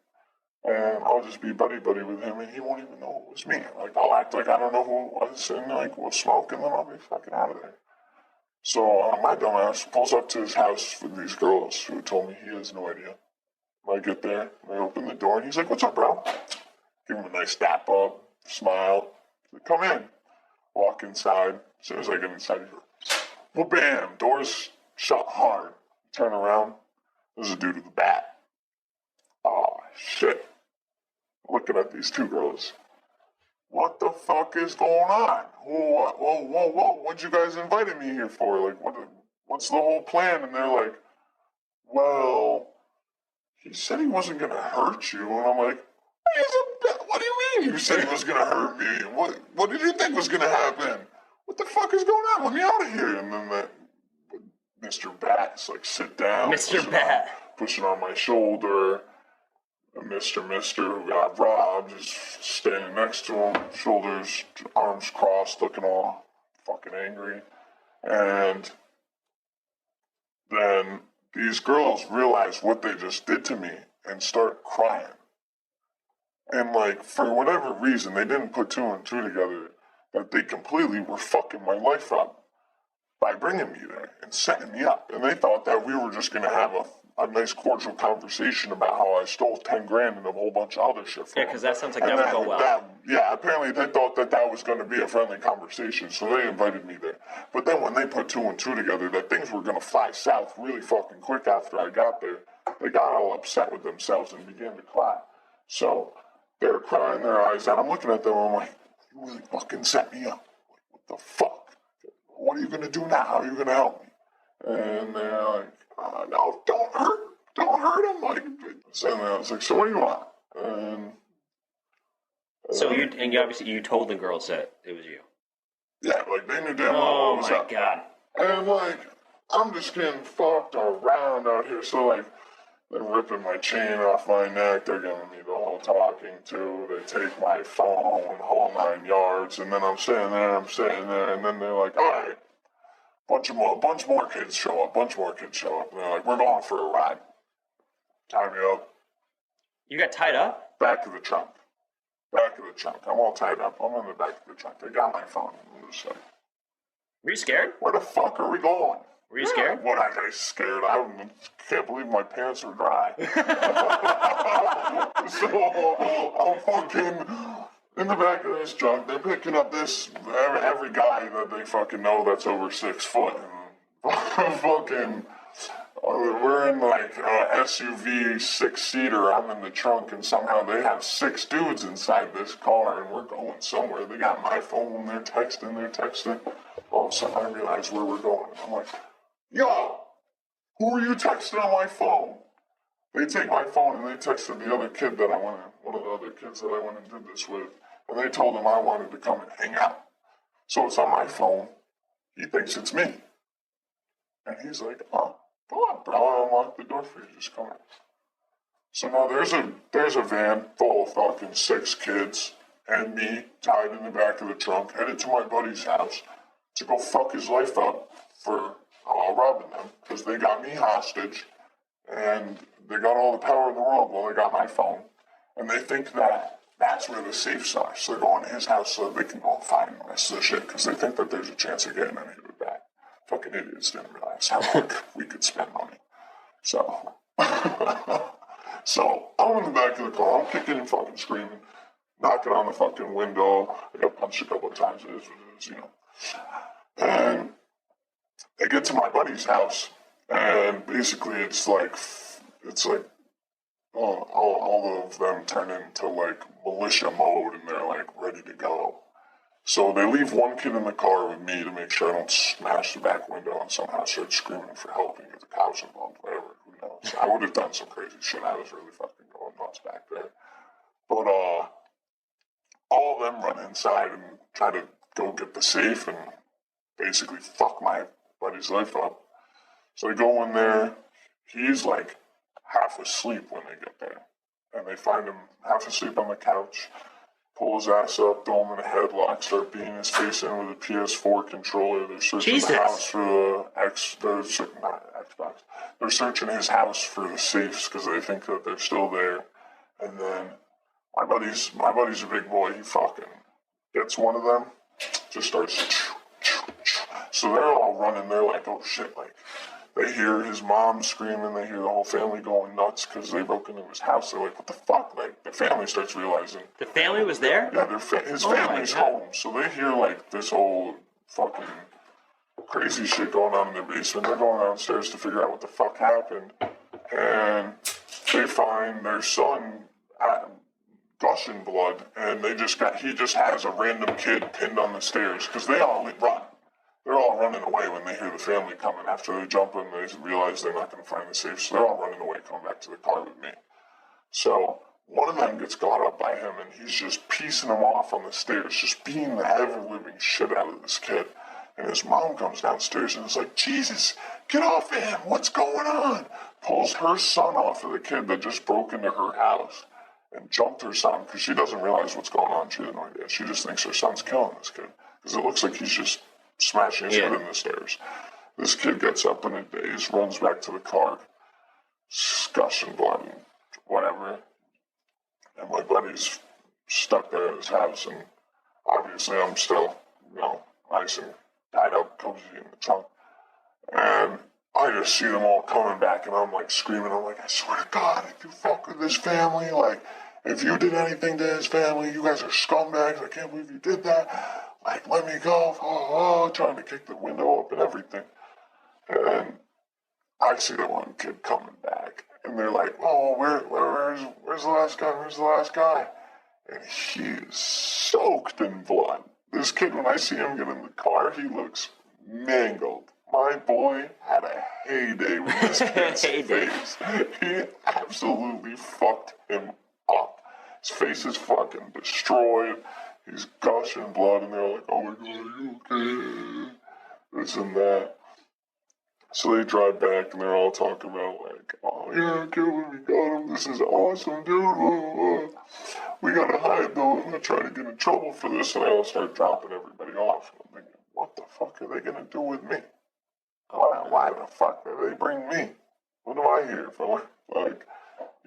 and I'll just be buddy-buddy with him, and he won't even know it was me. Like, I'll act like I don't know who it was, and, like, we'll smoke, and then I'll be fucking out of there. So, my dumbass pulls up to his house with these girls who told me he has no idea. I get there, I open the door, and he's like, what's up, bro? Give him a nice dap up, smile. He's like, come in. Walk inside. As soon as I get inside, well, bam, doors shut hard. Turn around, there's a dude with a bat. Oh, shit. Looking at these 2 girls. What the fuck is going on? Whoa, what'd you guys invited me here for? Like, what's the whole plan? And they're like, well... he said he wasn't going to hurt you, and I'm like, what do you mean you said he was going to hurt me? What did you think was going to happen? What the fuck is going on? Let me out of here. And then that Mr. Bat's like, sit down.
Mr. Bat.
Pushing on my shoulder. And Mr. who got robbed is standing next to him, shoulders, arms crossed, looking all fucking angry. And then... these girls realize what they just did to me and start crying. And, like, for whatever reason, they didn't put 2 and 2 together that they completely were fucking my life up by bringing me there and setting me up. And they thought that we were just going to have a nice cordial conversation about how I stole 10 grand and a whole bunch of other shit from
Yeah, because that sounds like that would go well.
Apparently they thought that was going to be a friendly conversation, so they invited me there. But then when they put 2 and 2 together, that things were going to fly south really fucking quick after I got there. They got all upset with themselves and began to cry. So they're crying their eyes out. I'm looking at them and I'm like, you really fucking set me up. Like, what the fuck? What are you going to do now? How are you going to help me? And they're like, no, don't hurt him. Like, and I was like, so what do you want? And
so you obviously told the girls that it was you.
Yeah, like they knew damn well what was up.
Oh my god.
And like, I'm just getting fucked around out here. So like, they're ripping my chain off my neck. They're giving me the whole talking to. They take my phone, the whole 9 yards. And then I'm sitting there. And then they're like, all right. Bunch more kids show up. And they're like, we're going for a ride. Tie me up.
You got tied up?
Back of the trunk. I'm all tied up. I'm in the back of the trunk. They got my phone. I'm just like,
were you scared?
where the fuck are we going?
Were you scared?
What, I was scared. I can't believe my pants are dry. So I'm fucking in the back of this truck. They're picking up every guy that they fucking know that's over 6 foot. And fucking, we're in like a SUV 6-seater. I'm in the trunk, and somehow they have 6 dudes inside this car, and we're going somewhere. They got my phone. They're texting. All of a sudden, I realize where we're going. I'm like, yo, who are you texting on my phone? They take my phone and they texted the other kid that one of the other kids that I went and did this with, and they told him I wanted to come and hang out. So it's on my phone. He thinks it's me. And he's like, oh, go on, bro, I'll unlock the door for you, just come in. So now there's a van full of fucking 6 kids and me tied in the back of the trunk, headed to my buddy's house to go fuck his life up for robbing them, because they got me hostage and they got all the power in the world. Well, they got my phone, and they think that that's where the safes are. So they're going to his house so they can go and find the rest of the shit, because they think that there's a chance of getting any of it back. Fucking idiots didn't realize how quick we could spend money. So, so I'm in the back of the car, I'm kicking and fucking screaming, knocking on the fucking window. I got punched a couple of times, it is what it is, you know. And I get to my buddy's house, and basically it's like all of them turn into like militia mode, and they're like ready to go. So they leave one kid in the car with me to make sure I don't smash the back window and somehow start screaming for help and get the cops involved, whatever, who knows. I would have done some crazy shit. I was really fucking going nuts back there. But all of them run inside and try to go get the safe and basically fuck my buddy's life up. So they go in there. He's like half asleep when they get there. And they find him half asleep on the couch, pull his ass up, throw him in a headlock, start beating his face in with a PS4 controller. They're searching the house for They're searching his house for the safes because they think that they're still there. And then my buddy's a big boy. He fucking gets one of them, just starts. So they're all running. They're like, oh shit, like. They hear his mom screaming, they hear the whole family going nuts because they broke into his house. They're like, what the fuck? Like, the family starts realizing.
The family was there?
Yeah, his family's home. So they hear, like, this whole fucking crazy shit going on in their basement. They're going downstairs to figure out what the fuck happened. And they find their son gushing blood. And he just has a random kid pinned on the stairs because they all run. They're all running away when they hear the family coming. After they jump in, they realize they're not going to find the safe, so they're all running away, coming back to the car with me. So one of them gets got up by him, and he's just piecing him off on the stairs, just beating the ever-living shit out of this kid. And his mom comes downstairs and is like, Jesus, get off of him, what's going on? Pulls her son off of the kid that just broke into her house and jumped her son, because she doesn't realize what's going on. She has no idea. She just thinks her son's killing this kid, because it looks like he's just smashing his head in the stairs. This kid gets up in a daze, runs back to the car, gushing blood and whatever. And my buddy's stuck there at his house, and obviously I'm still, nice and tied up, cozy in the trunk. And I just see them all coming back, and I'm like screaming. I'm like, I swear to God, if you fuck with this family, like, if you did anything to his family, you guys are scumbags. I can't believe you did that. Like, let me go, trying to kick the window up and everything. And I see the one kid coming back, and they're like, oh, where's the last guy? Where's the last guy? And he is soaked in blood. This kid, when I see him get in the car, he looks mangled. My boy had a heyday with this kid's face. He absolutely fucked him up. His face is fucking destroyed. He's gushing blood, and they're like, oh my God, are you okay? This and that. So they drive back, and they're all talking about, like, oh yeah, killer, we got him. This is awesome, dude. We gotta hide, though. I'm not trying to get in trouble for this. And they all start dropping everybody off. And I'm thinking, what the fuck are they gonna do with me? Why the fuck did they bring me? What am I here for? Like,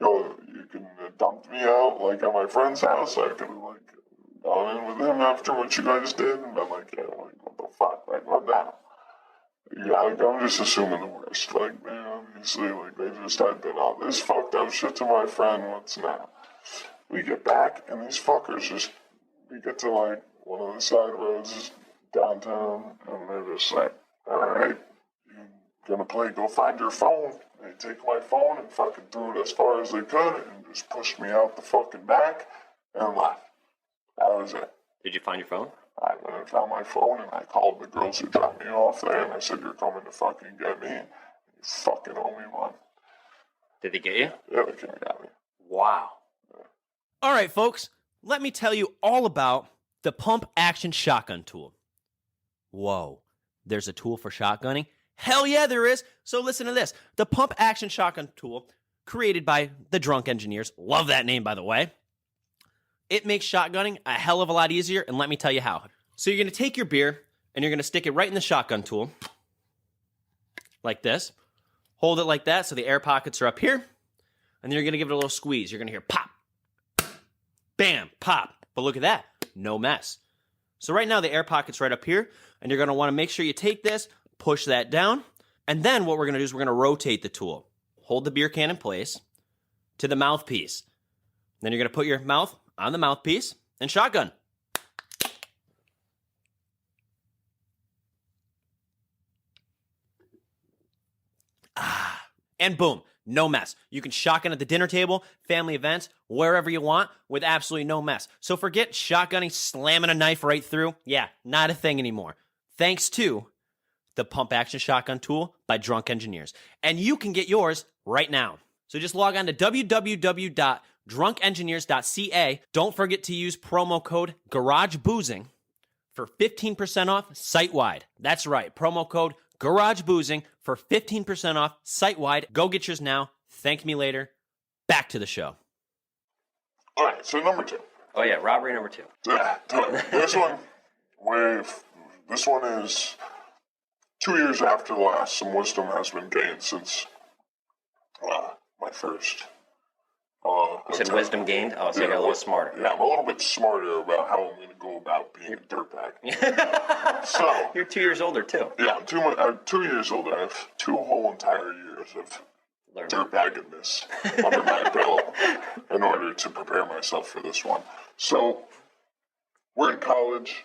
yo, you can dump me out, like, at my friend's house. I could have, like, gone in with him after what you guys did, and been like, yeah, like, what the fuck, like, what now? Yeah, like, I'm just assuming the worst. Like, man, obviously, like, they just had been all this fucked up shit to my friend. What's now? We get back, and these fuckers we get to, like, one of the side roads downtown, and they're just like, alright, you're gonna play, go find your phone. They take my phone and fucking threw it as far as they could, and just pushed me out the fucking back, and left. That was it.
Did you find your phone?
I went and found my phone and I called the girls who dropped me off there and I said, you're coming to fucking get me. You fucking owe me one.
Did they get you?
Yeah, they came and got me.
Wow.
All right, folks, let me tell you all about the pump action shotgun tool. Whoa, there's a tool for shotgunning? Hell yeah, there is. So listen to this. The pump action shotgun tool, created by the Drunk Engineers. Love that name, by the way. It makes shotgunning a hell of a lot easier, and let me tell you how. So you're going to take your beer, and you're going to stick it right in the shotgun tool, like this. Hold it like that so the air pockets are up here, and then you're going to give it a little squeeze. You're going to hear pop, bam, pop. But look at that. No mess. So right now the air pocket's right up here, and you're going to want to make sure you take this, push that down, and then what we're going to do is we're going to rotate the tool. Hold the beer can in place to the mouthpiece. Then you're going to put your mouth on the mouthpiece and shotgun. And boom, no mess. You can shotgun at the dinner table, family events, wherever you want with absolutely no mess. So forget shotgunning, slamming a knife right through. Yeah, not a thing anymore. Thanks to the Pump Action Shotgun Tool by Drunk Engineers. And you can get yours right now. So just log on to www.drunkengineers.ca. Don't forget to use promo code GarageBoozing for 15% off site-wide. That's right, promo code GarageBoozing for 15% off site-wide. Go get yours now. Thank me later. Back to the show.
All right, so number 2.
Oh yeah, robbery number 2.
Yeah, this one is 2 years after the last. Some wisdom has been gained since my first.
You said wisdom gained? Oh, so you got a little smarter.
Yeah, I'm a little bit smarter about how I'm going to go about being a dirtbag. So
You're 2 years older too.
yeah, I'm 2 years older. I have 2 whole entire years of dirtbaggedness under my belt in order to prepare myself for this one. So we're in college.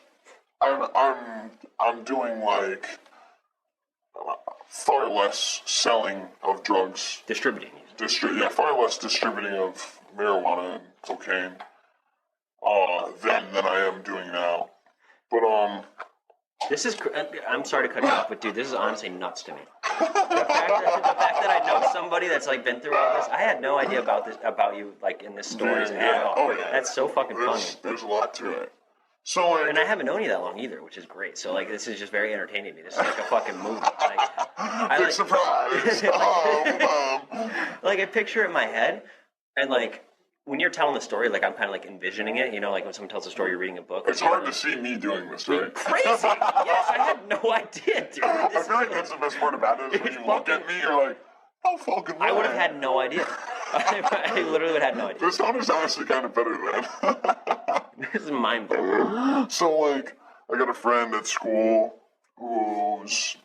I'm doing like far less selling of drugs.
Distributing.
Far less distributing of marijuana and cocaine than I am doing now. But
This is, I'm sorry to cut you off, but dude, this is honestly nuts to me. The fact that I know somebody that's like been through all this, I had no idea about you like in this stories at all.
Oh, yeah.
That's so fucking funny.
There's a lot to it. So like,
And I haven't known you that long either, which is great. So like, this is just very entertaining to me. This is like a fucking movie.
big surprise.
Like I picture it in my head, and like when you're telling the story, like I'm kind of like envisioning it. You know, like when someone tells a story, you're reading a book.
It's hard to see me doing this, right?
Crazy. Yes, I had no idea, dude.
I feel like that's the best part about it. Is when you look at me, you're like, how fucking.
I would have had no idea. I literally would have had no idea.
This sound is honestly kind of better than.
This is mind blowing.
So like, I got a friend at school who's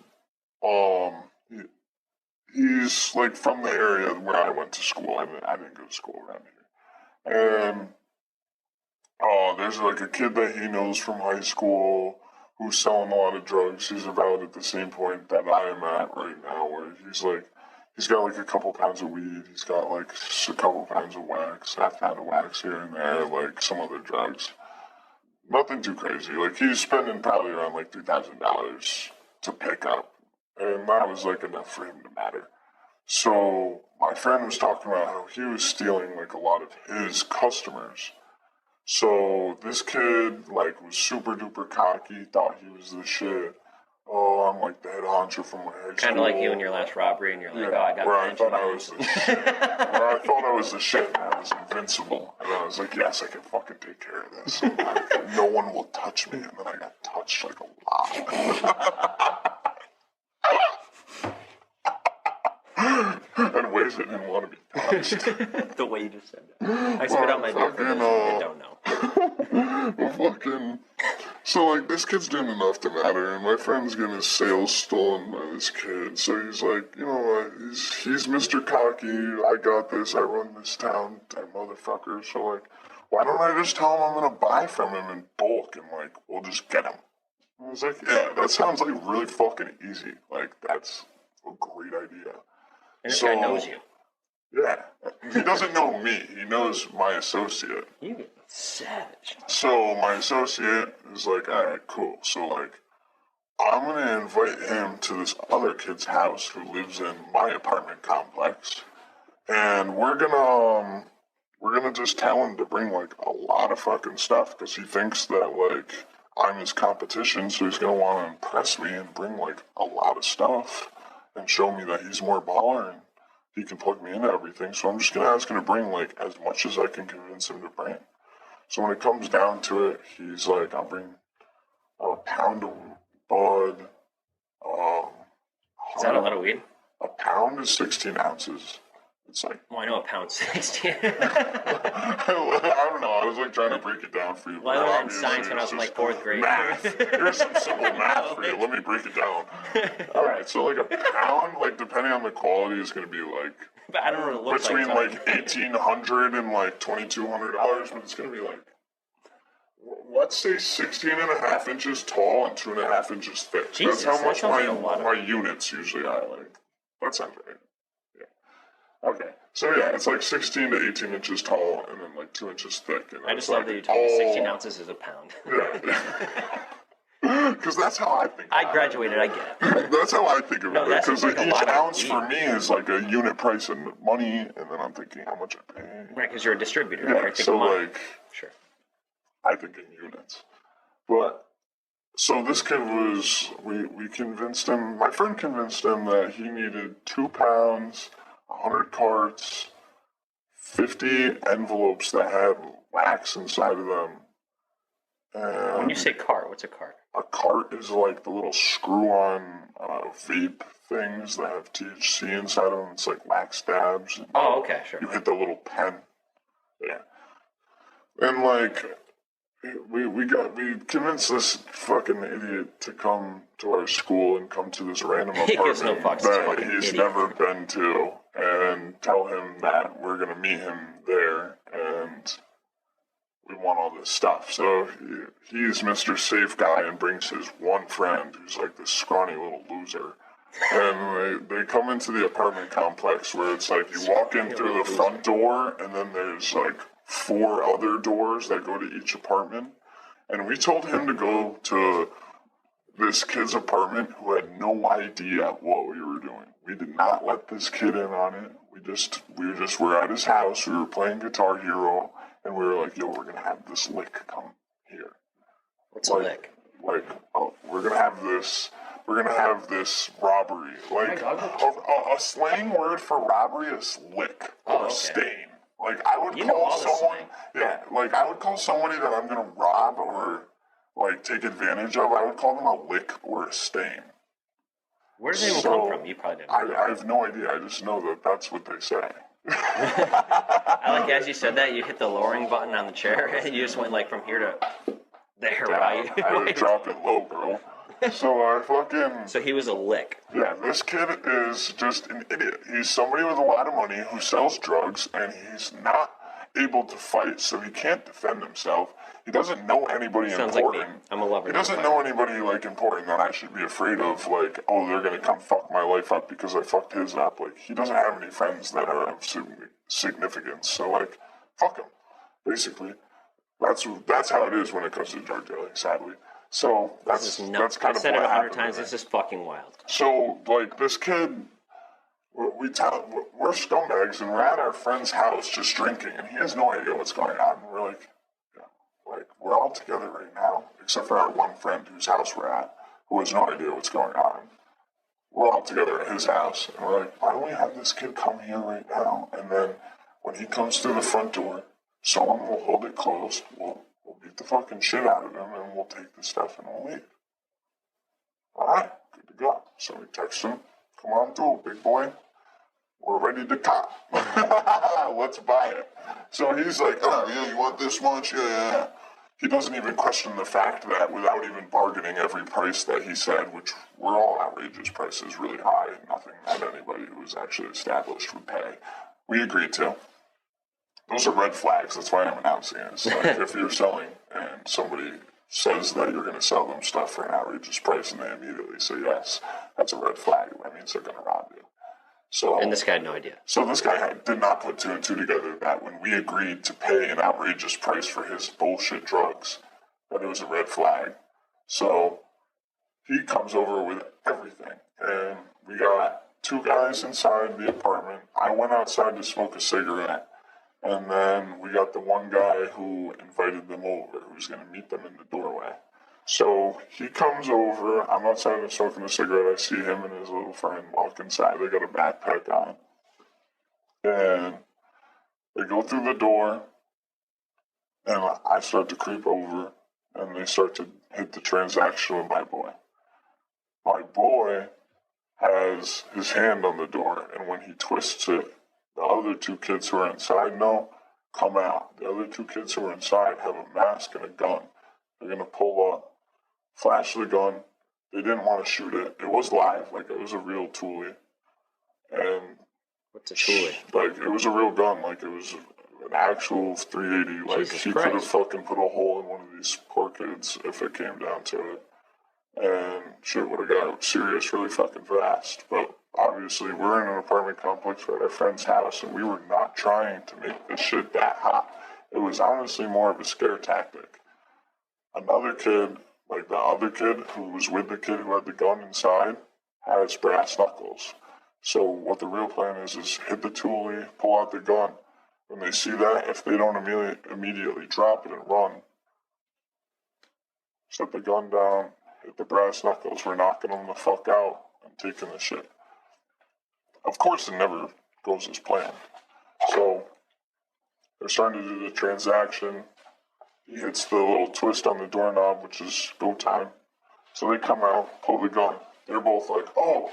he's like from the area where I went to school. I didn't go to school around here. And there's like a kid that he knows from high school who's selling a lot of drugs. He's about at the same point that I am at right now, where he's got like a couple pounds of weed. He's got like a couple pounds of wax, half pound of wax here and there, like some other drugs. Nothing too crazy. Like he's spending probably around like $3,000 to pick up. And that was like enough for him to matter. So my friend was talking about how he was stealing like a lot of his customers. So this kid like was super duper cocky, thought he was the shit. Oh, I'm like the head honcho from my high school.
Kind of like you in your last robbery, and you're like,
yeah,
oh, I got
where I thought I was the shit. Where I thought I was the shit, and I was invincible. And I was like, yes, I can fucking take care of this. And like, no one will touch me. And then I got touched like a lot. In ways I didn't want to be touched.
The way you just said it. I spit out my beer for those that don't know.
Well, fucking. So, like, this kid's doing enough to matter, and my friend's getting his sales stolen by this kid. So he's like, you know what, he's Mr. Cocky, I got this, I run this town, that motherfucker. So, like, why don't I just tell him I'm gonna buy from him in bulk, and, like, we'll just get him. I was like, yeah, that sounds like really fucking easy. Like, that's a great idea.
And this guy knows you.
Yeah. He doesn't know me. He knows my associate.
You savage.
So my associate is like, all right, cool. So like, I'm gonna invite him to this other kid's house who lives in my apartment complex, and we're gonna just tell him to bring like a lot of fucking stuff because he thinks that like I'm his competition, so he's gonna want to impress me and bring like a lot of stuff and show me that he's more baller and he can plug me into everything. So I'm just gonna ask him to bring like as much as I can convince him to bring. So when it comes down to it, he's like, I'll bring a pound of bud.
Is that a lot of weed?
A pound is 16 ounces. It's like,
Well, I know a pound 60.
I don't know. I was like trying to break it down for you.
Well, I learned that in
Obviously,
science when I was in
it's
like 4th grade.
math. Here's some simple math for you. Let me break it down. All right, so like a pound, like depending on the quality, is going to be like
But I don't know what it looks
between
like.
like $1,800 and like $2,200, but it's going to be like, let's say 16.5 inches tall and 2.5 inches thick.
Jesus,
That's how
that
much
sounds like a lot of-
my units usually are. Like, that sounds right. Yeah. Okay. So yeah, it's like 16 to 18 inches tall and then like 2 inches thick. And
I just love that you told me 16 ounces is a pound.
Yeah. Because that's how I think.
I graduated, I get it.
That's how I think of
No,
it.
that's
Because
like a
each
lot of
ounce
weed.
for me is like a unit price in money, and then I'm thinking how much I pay.
Right, because you're a distributor.
Yeah.
You're
So
taking money.
like,
Sure.
I think in units. But so this kid was, we convinced him. My friend convinced him that he needed 2 pounds, 100 carts, 50 envelopes that had wax inside of them. And
When you say cart, what's a cart?
a cart is like the little screw-on vape things that have THC inside of them. It's like wax dabs.
Oh, okay, sure.
You hit the little pen. Yeah. And like, we convinced this fucking idiot to come to our school and come to this random
He gives no
apartment
fucks, this
that
fucking
he's
idiot.
never been to, and tell him that we're gonna meet him there and we want all this stuff. So he's Mr. Safe Guy and brings his one friend who's like this scrawny little loser. And they come into the apartment complex where it's like you walk in through the front door and then there's like 4 other doors that go to each apartment. And we told him to go to this kid's apartment who had no idea what we were doing. We did not let this kid in on it. We were at his house. We were playing Guitar Hero, and we were like, "Yo, we're gonna have this lick come here."
What's a lick?
Like, oh, we're gonna have this robbery. Like, a slang word for robbery is lick or
Oh, okay.
stain. Like, I would
You know
call
all the
someone,
slang.
yeah, like I would call somebody that I'm gonna rob or like take advantage of. I would call them a lick or a stain.
Where does it even come from? You probably didn't.
I have no idea. I just know that that's what they say.
I like as you said that, you hit the lowering button on the chair and you just went like from here to there, right?
I would drop it low, bro. So I fucking...
So he was a lick.
Yeah, this kid is just an idiot. He's somebody with a lot of money who sells drugs, and he's not able to fight, so he can't defend himself. He doesn't know anybody
Sounds like
important.
me. I'm a lover.
He doesn't know anybody, like, important that I should be afraid of, like, oh, they're gonna come fuck my life up because I fucked his up. Like, he doesn't have any friends that are of significance, so, like, fuck him, basically. That's how it is when it comes to drug dealing, sadly. So, that's kind
I've
of
said
what
it 100
happened
times.
to me.
This is fucking wild.
So, like, this kid, we're scumbags, and we're at our friend's house just drinking, and he has no idea what's going on. And we're like, we're all together right now, except for our one friend whose house we're at, who has no idea what's going on. We're all together at his house, and we're like, why don't we have this kid come here right now? And then when he comes through the front door, someone will hold it closed, we'll beat the fucking shit out of him, and we'll take the stuff and we'll leave. Alright, good to go. So we text him, come on through, big boy. We're ready to cop. Let's buy it. So he's like, oh, yeah, you want this much? Yeah. He doesn't even question the fact that without even bargaining every price that he said, which were all outrageous prices, really high, nothing that anybody who was actually established would pay, we agreed to. Those are red flags. That's why I'm announcing it. It's like if you're selling and somebody says that you're going to sell them stuff for an outrageous price and they immediately say yes, that's a red flag. That means they're going to rob you. So,
And this guy had no idea.
So this guy did not put two and two together that when we agreed to pay an outrageous price for his bullshit drugs, that it was a red flag. So he comes over with everything, and we got two guys inside the apartment. I went outside to smoke a cigarette, and then we got the one guy who invited them over, who's going to meet them in the doorway. So he comes over, I'm outside smoking a cigarette, I see him and his little friend walk inside, they got a backpack on. And they go through the door, and I start to creep over, and they start to hit the transaction with my boy. My boy has his hand on the door, and when he twists it, the other two kids who are inside know, come out. The other two kids who are inside have a mask and a gun. They're going to pull up, flash the gun. They didn't want to shoot it. It was live, like it was a real toolie. And
What's a toolie?
like it was a real gun, like it was an actual 380. Like
Jesus
he could have
Christ.
fucking put a hole in one of these poor kids if it came down to it. And shit would have got serious really fucking fast. But obviously we're in an apartment complex at our friend's house, and we were not trying to make this shit that hot. It was honestly more of a scare tactic. Another kid, like the other kid who was with the kid who had the gun inside, has brass knuckles. So what the real plan is hit the toolie, pull out the gun. When they see that, if they don't immediately drop it and run, set the gun down, hit the brass knuckles, we're knocking them the fuck out and taking the shit. Of course, it never goes as planned. So they're starting to do the transaction. He hits the little twist on the doorknob, which is go time. So they come out, pull the gun. They're both like, oh,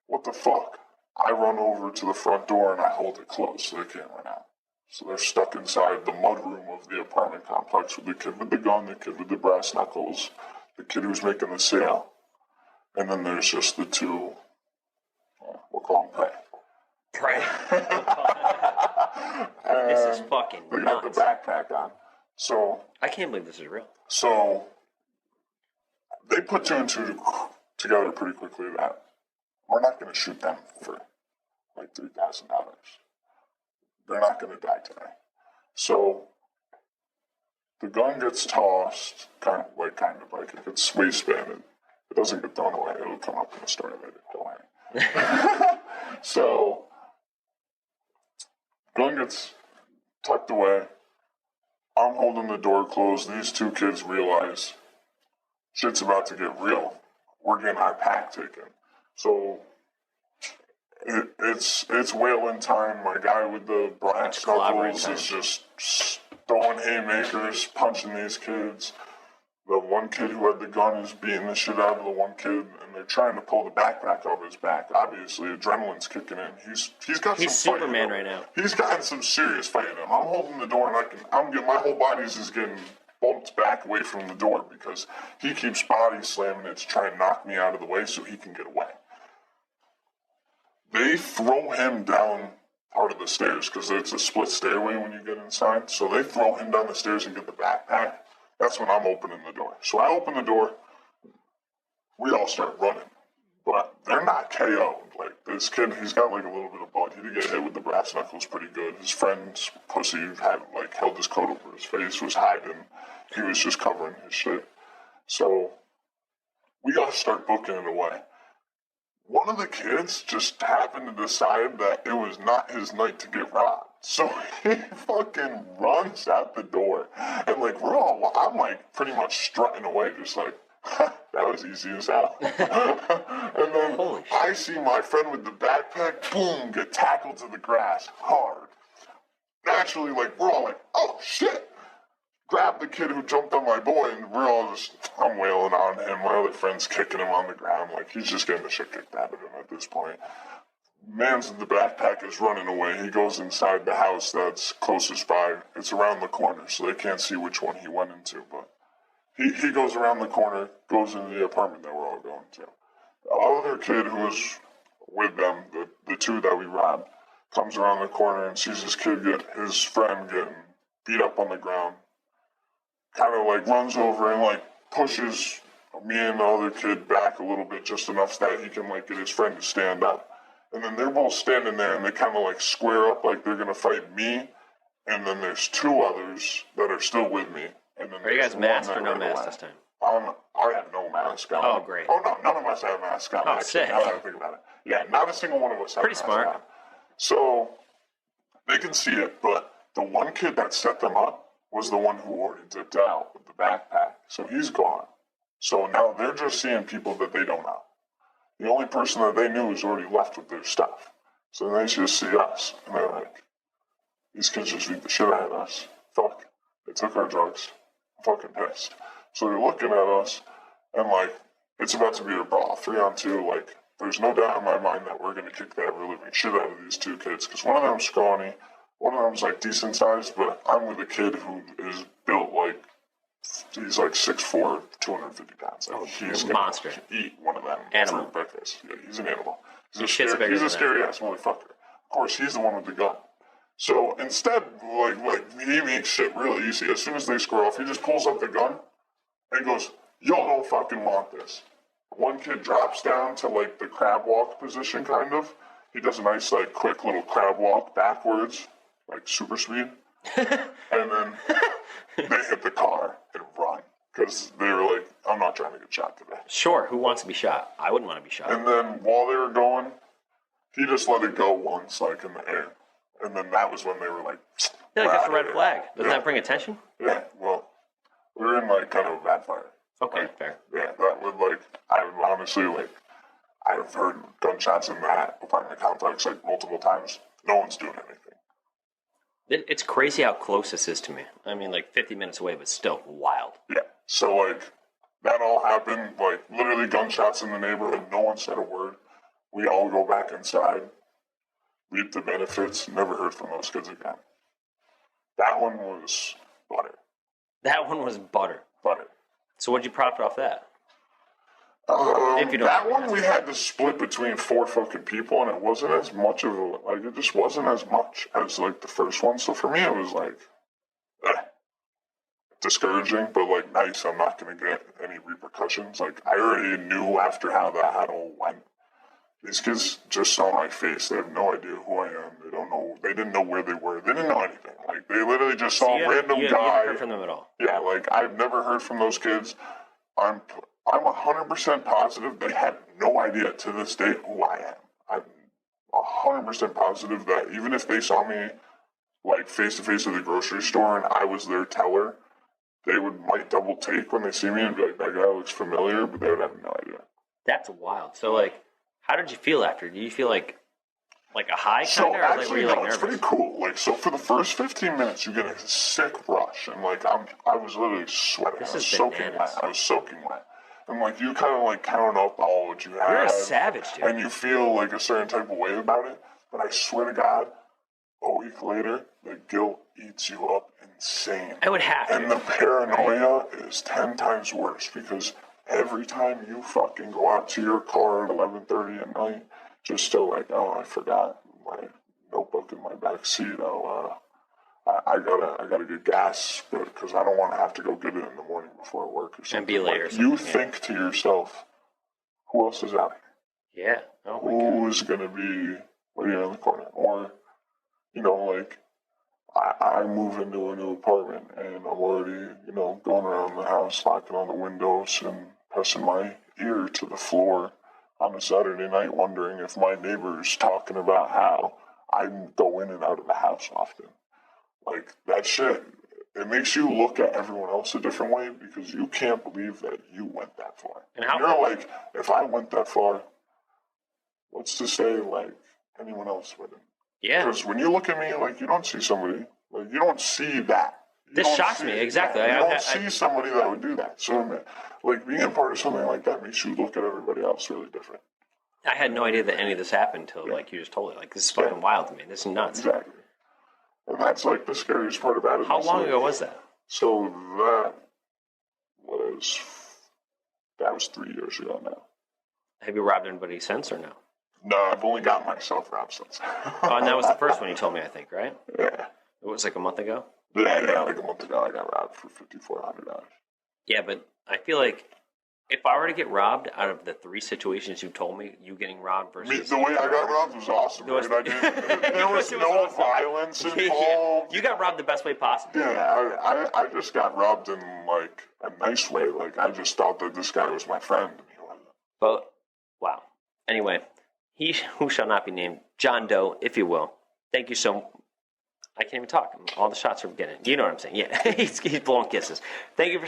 what the fuck? I run over to the front door and I hold it closed so they can't run out. So they're stuck inside the mudroom of the apartment complex with the kid with the gun, the kid with the brass knuckles, the kid who's making the sale. And then there's just the two, we'll call them prey.
This is fucking
They got the
nuts.
backpack on. So
I can't believe this is real.
So they put two and two together pretty quickly that we're not going to shoot them for like $3,000. They're not going to die today. So the gun gets tossed, kind of like it gets waistbanded. It doesn't get thrown away. It'll come up in the story later. Don't worry. So gun gets tucked away. I'm holding the door closed. These two kids realize shit's about to get real. We're getting our pack taken. So it's wailing time. My guy with the brass knuckles is just throwing haymakers, punching these kids. The one kid who had the gun is beating the shit out of the one kid, and they're trying to pull the backpack off his back. Obviously, adrenaline's kicking in. He's got
He's
some
Superman
fight in him.
right now.
He's got some serious fight in him. I'm holding the door, and my whole body's just getting bumped back away from the door because he keeps body slamming it to try and knock me out of the way so he can get away. They throw him down part of the stairs because it's a split stairway when you get inside. So they throw him down the stairs and get the backpack. That's when I'm opening the door. So I open the door. We all start running. But they're not KO'd. Like, this kid, he's got, like, a little bit of blood. He did get hit with the brass knuckles pretty good. His friend's pussy had, like, held his coat over his face, was hiding. He was just covering his shit. So we got to start booking it away. One of the kids just happened to decide that it was not his night to get robbed. So he fucking runs out the door. And like, I'm like pretty much strutting away, just like, that was easy as hell. And then I see my friend with the backpack, boom, get tackled to the grass hard. Naturally, like, we're all like, oh shit. Grab the kid who jumped on my boy, and we're all I'm wailing on him. My other friend's kicking him on the ground. Like, he's just getting the shit kicked out of him at this point. Man's in the backpack is running away. He goes inside the house that's closest by. It's around the corner, so they can't see which one he went into. But he goes around the corner, goes into the apartment that we're all going to. The other kid who was with them, the two that we robbed, comes around the corner and sees his friend getting beat up on the ground. Kind of like runs over and like pushes me and the other kid back a little bit, just enough that he can like get his friend to stand up. And then they're both standing there, and they kind of like square up like they're gonna fight me. And then there's two others that are still with me. And then
Are you guys masked or no mask this time?
I have no mask on.
Oh, great.
Oh, no, none of us have masks on.
Oh,
actually,
sick.
now that I think about it. Yeah, not a single one of us have
Pretty
masks
smart.
on. So they can see it, but the one kid that set them up was the one who already dipped out with the backpack. So he's gone. So now they're just seeing people that they don't know. The only person that they knew is already left with their stuff. So they just see us, and they're like, these kids just beat the shit out of us. Fuck. They took our drugs. I'm fucking pissed. So they're looking at us, and like, it's about to be a brawl, 3-on-2. Like, there's no doubt in my mind that we're going to kick the ever-living shit out of these two kids, because one of them's scrawny, one of them's like decent sized, but I'm with a kid who is built like, he's like 6'4", 250 pounds. Like, he's
a
gonna
monster.
Eat one of them
Animal.
for breakfast. Yeah, he's an animal.
His shit's bigger
He's
than
a scary ass motherfucker. Of course, he's the one with the gun. So instead, like he makes shit real easy. As soon as they square off, he just pulls up the gun and goes, "Y'all don't fucking want this." One kid drops down to like the crab walk position, kind of. He does a nice like quick little crab walk backwards, like super speed, and then they hit the car and run because they were like, "I'm not trying to get shot today."
Sure, who wants to be shot? I wouldn't want to be shot.
And then while they were going, he just let it go once, like in the air. And then that was when they were like,
I feel like that's a red flag. Doesn't
Yeah.
that bring attention?
Yeah, well, we were in like kind of a bad fire.
Okay,
Like,
fair.
Yeah, that would like, I would honestly like, I've heard gunshots in that apartment complex like multiple times. No one's doing anything.
It's crazy how close this is to me. I mean, like 50 minutes away, but still wild.
Yeah, so like, that all happened, like literally gunshots in the neighborhood. No one said a word. We all go back inside. Reap the benefits. Never heard from those kids again. That one was butter.
That one was butter.
Butter.
So what'd you profit off that? If you don't
That
mind me
one
asking.
we had to split between 4 fucking people, and it wasn't as much of a, like, it just wasn't as much as, like, the first one. So for me, it was, like, discouraging, but, like, nice. I'm not going to get any repercussions. Like, I already knew after how that all went. These kids just saw my face. They have no idea who I am. They don't know. They didn't know where they were. They didn't know anything. Like, they literally just saw a random
you
guy.
haven't heard from them at all.
Yeah, like, I've never heard from those kids. I'm 100% positive they have no idea to this day who I am. I'm 100% positive that even if they saw me, like, face-to-face at the grocery store and I was their teller, they might double take when they see me and be like, that guy looks familiar, but they would have no idea.
That's wild. So, like, how did you feel after? Do you feel like a high kind
So
of, or like, were
actually,
you
no,
like
it's
nervous?
pretty cool. Like, so for the first 15 minutes, you get a sick rush, and like I was literally sweating.
This
I was
is
soaking
bananas.
wet. I was soaking wet, and like you kind of like count up all what you have.
You're a savage, dude.
And you feel like a certain type of way about it. But I swear to God, a week later, the guilt eats you up insane.
I would have
And
to.
the paranoia is 10 times worse because every time you fucking go out to your car at 11:30 at night, you're still like, oh, I forgot my notebook in my back seat. Oh, I gotta get gas because I don't want to have to go get it in the morning before work or something.
And be late or
Like,
something.
you think to yourself, who else is out here?
Yeah. Oh my god.
Who is gonna be waiting in the corner? Or, you know, like, I move into a new apartment and I'm already, you know, going around the house, knocking on the windows and pressing my ear to the floor on a Saturday night, wondering if my neighbor's talking about how I go in and out of the house often. Like, that shit, it makes you look at everyone else a different way because you can't believe that you went that far.
And how-
You're like, if I went that far, what's to say, like, anyone else wouldn't?
Yeah.
Because when you look at me, like, you don't see somebody, like, you don't see that. You
This
don't
shocks
see
me,
it.
exactly.
You
I-
don't
I-
see somebody that would do that. So, like, being a part of something like that makes you look at everybody else really different.
I had no idea that any of this happened until, like, you just told it. Like, this is fucking wild to me. This is nuts.
Exactly. And that's, like, the scariest part about it.
How
is,
long
like,
ago was that?
So that was 3 years ago now.
Have you robbed anybody since or no?
No, I've only got myself robbed since.
Oh, and that was the first one you told me, I think, right?
Yeah.
It was like a month ago?
Yeah, like a month ago I got robbed for $5,400.
Yeah, but I feel like If I were to get robbed out of the 3 situations you told me, you getting robbed versus...
The way I got robbed was awesome. Right? There was no violence involved.
You got robbed the best way possible.
Yeah, I just got robbed in, like, a nice way. Like, I just thought that this guy was my friend.
But, wow. Anyway, he who shall not be named, John Doe, if you will. Thank you so much. I can't even talk. All the shots are getting. You know what I'm saying? Yeah, he's blowing kisses. Thank you for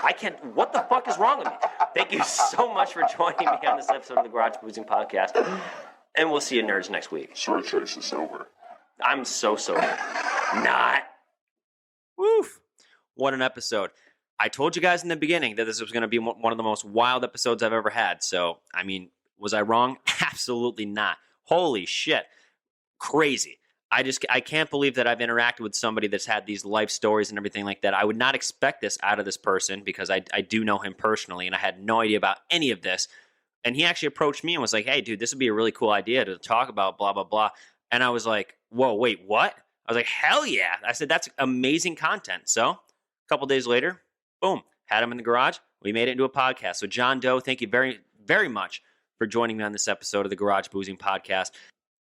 I can't. What the fuck is wrong with me? Thank you so much for joining me on this episode of the Garage Boozing Podcast, and we'll see you nerds next week.
Sorry, Chase is sober.
I'm so sober. Not. Woof. What an episode. I told you guys in the beginning that this was going to be one of the most wild episodes I've ever had. So, I mean, was I wrong? Absolutely not. Holy shit. Crazy. I can't believe that I've interacted with somebody that's had these life stories and everything like that. I would not expect this out of this person because I do know him personally, and I had no idea about any of this. And he actually approached me and was like, hey, dude, this would be a really cool idea to talk about, blah, blah, blah. And I was like, whoa, wait, what? I was like, hell yeah. I said, that's amazing content. So a couple days later, boom, had him in the garage. We made it into a podcast. So John Doe, thank you very, very much for joining me on this episode of the Garage Boozing Podcast.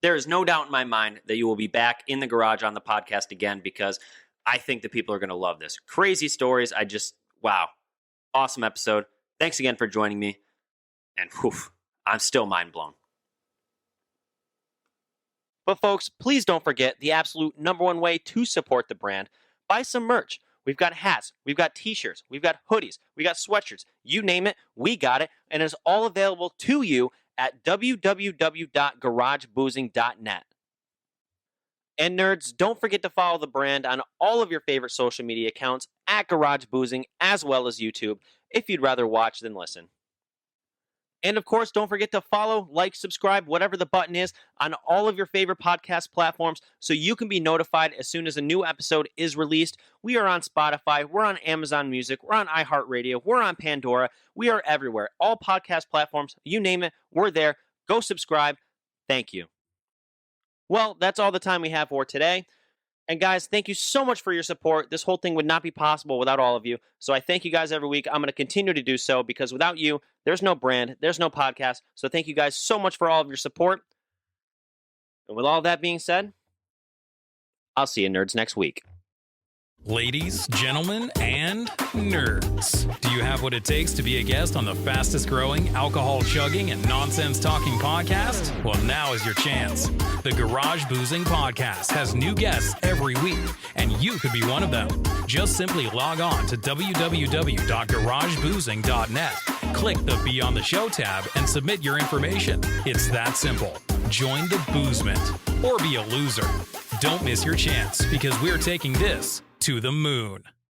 There is no doubt in my mind that you will be back in the garage on the podcast again because I think the people are going to love this. Crazy stories. Wow. Awesome episode. Thanks again for joining me. And whew, I'm still mind blown. But folks, please don't forget the absolute number one way to support the brand. Buy some merch. We've got hats, we've got t-shirts, we've got hoodies, we got sweatshirts. You name it, we got it. And it's all available to you at www.garageboozing.net. And nerds, don't forget to follow the brand on all of your favorite social media accounts at Garage Boozing, as well as YouTube, if you'd rather watch than listen. And of course, don't forget to follow, like, subscribe, whatever the button is, on all of your favorite podcast platforms so you can be notified as soon as a new episode is released. We are on Spotify, we're on Amazon Music, we're on iHeartRadio, we're on Pandora, we are everywhere. All podcast platforms, you name it, we're there. Go subscribe. Thank you. Well, that's all the time we have for today. And guys, thank you so much for your support. This whole thing would not be possible without all of you. So I thank you guys every week. I'm going to continue to do so because without you, there's no brand, there's no podcast. So thank you guys so much for all of your support. And with all that being said, I'll see you nerds next week.
Ladies, gentlemen, and nerds. Do you have what it takes to be a guest on the fastest growing alcohol chugging and nonsense talking podcast? Well, now is your chance. The Garage Boozing Podcast has new guests every week, and you could be one of them. Just simply log on to www.garageboozing.net, click the Be on the Show tab, and submit your information. It's that simple. Join the boozement or be a loser. Don't miss your chance because we're taking this to the moon.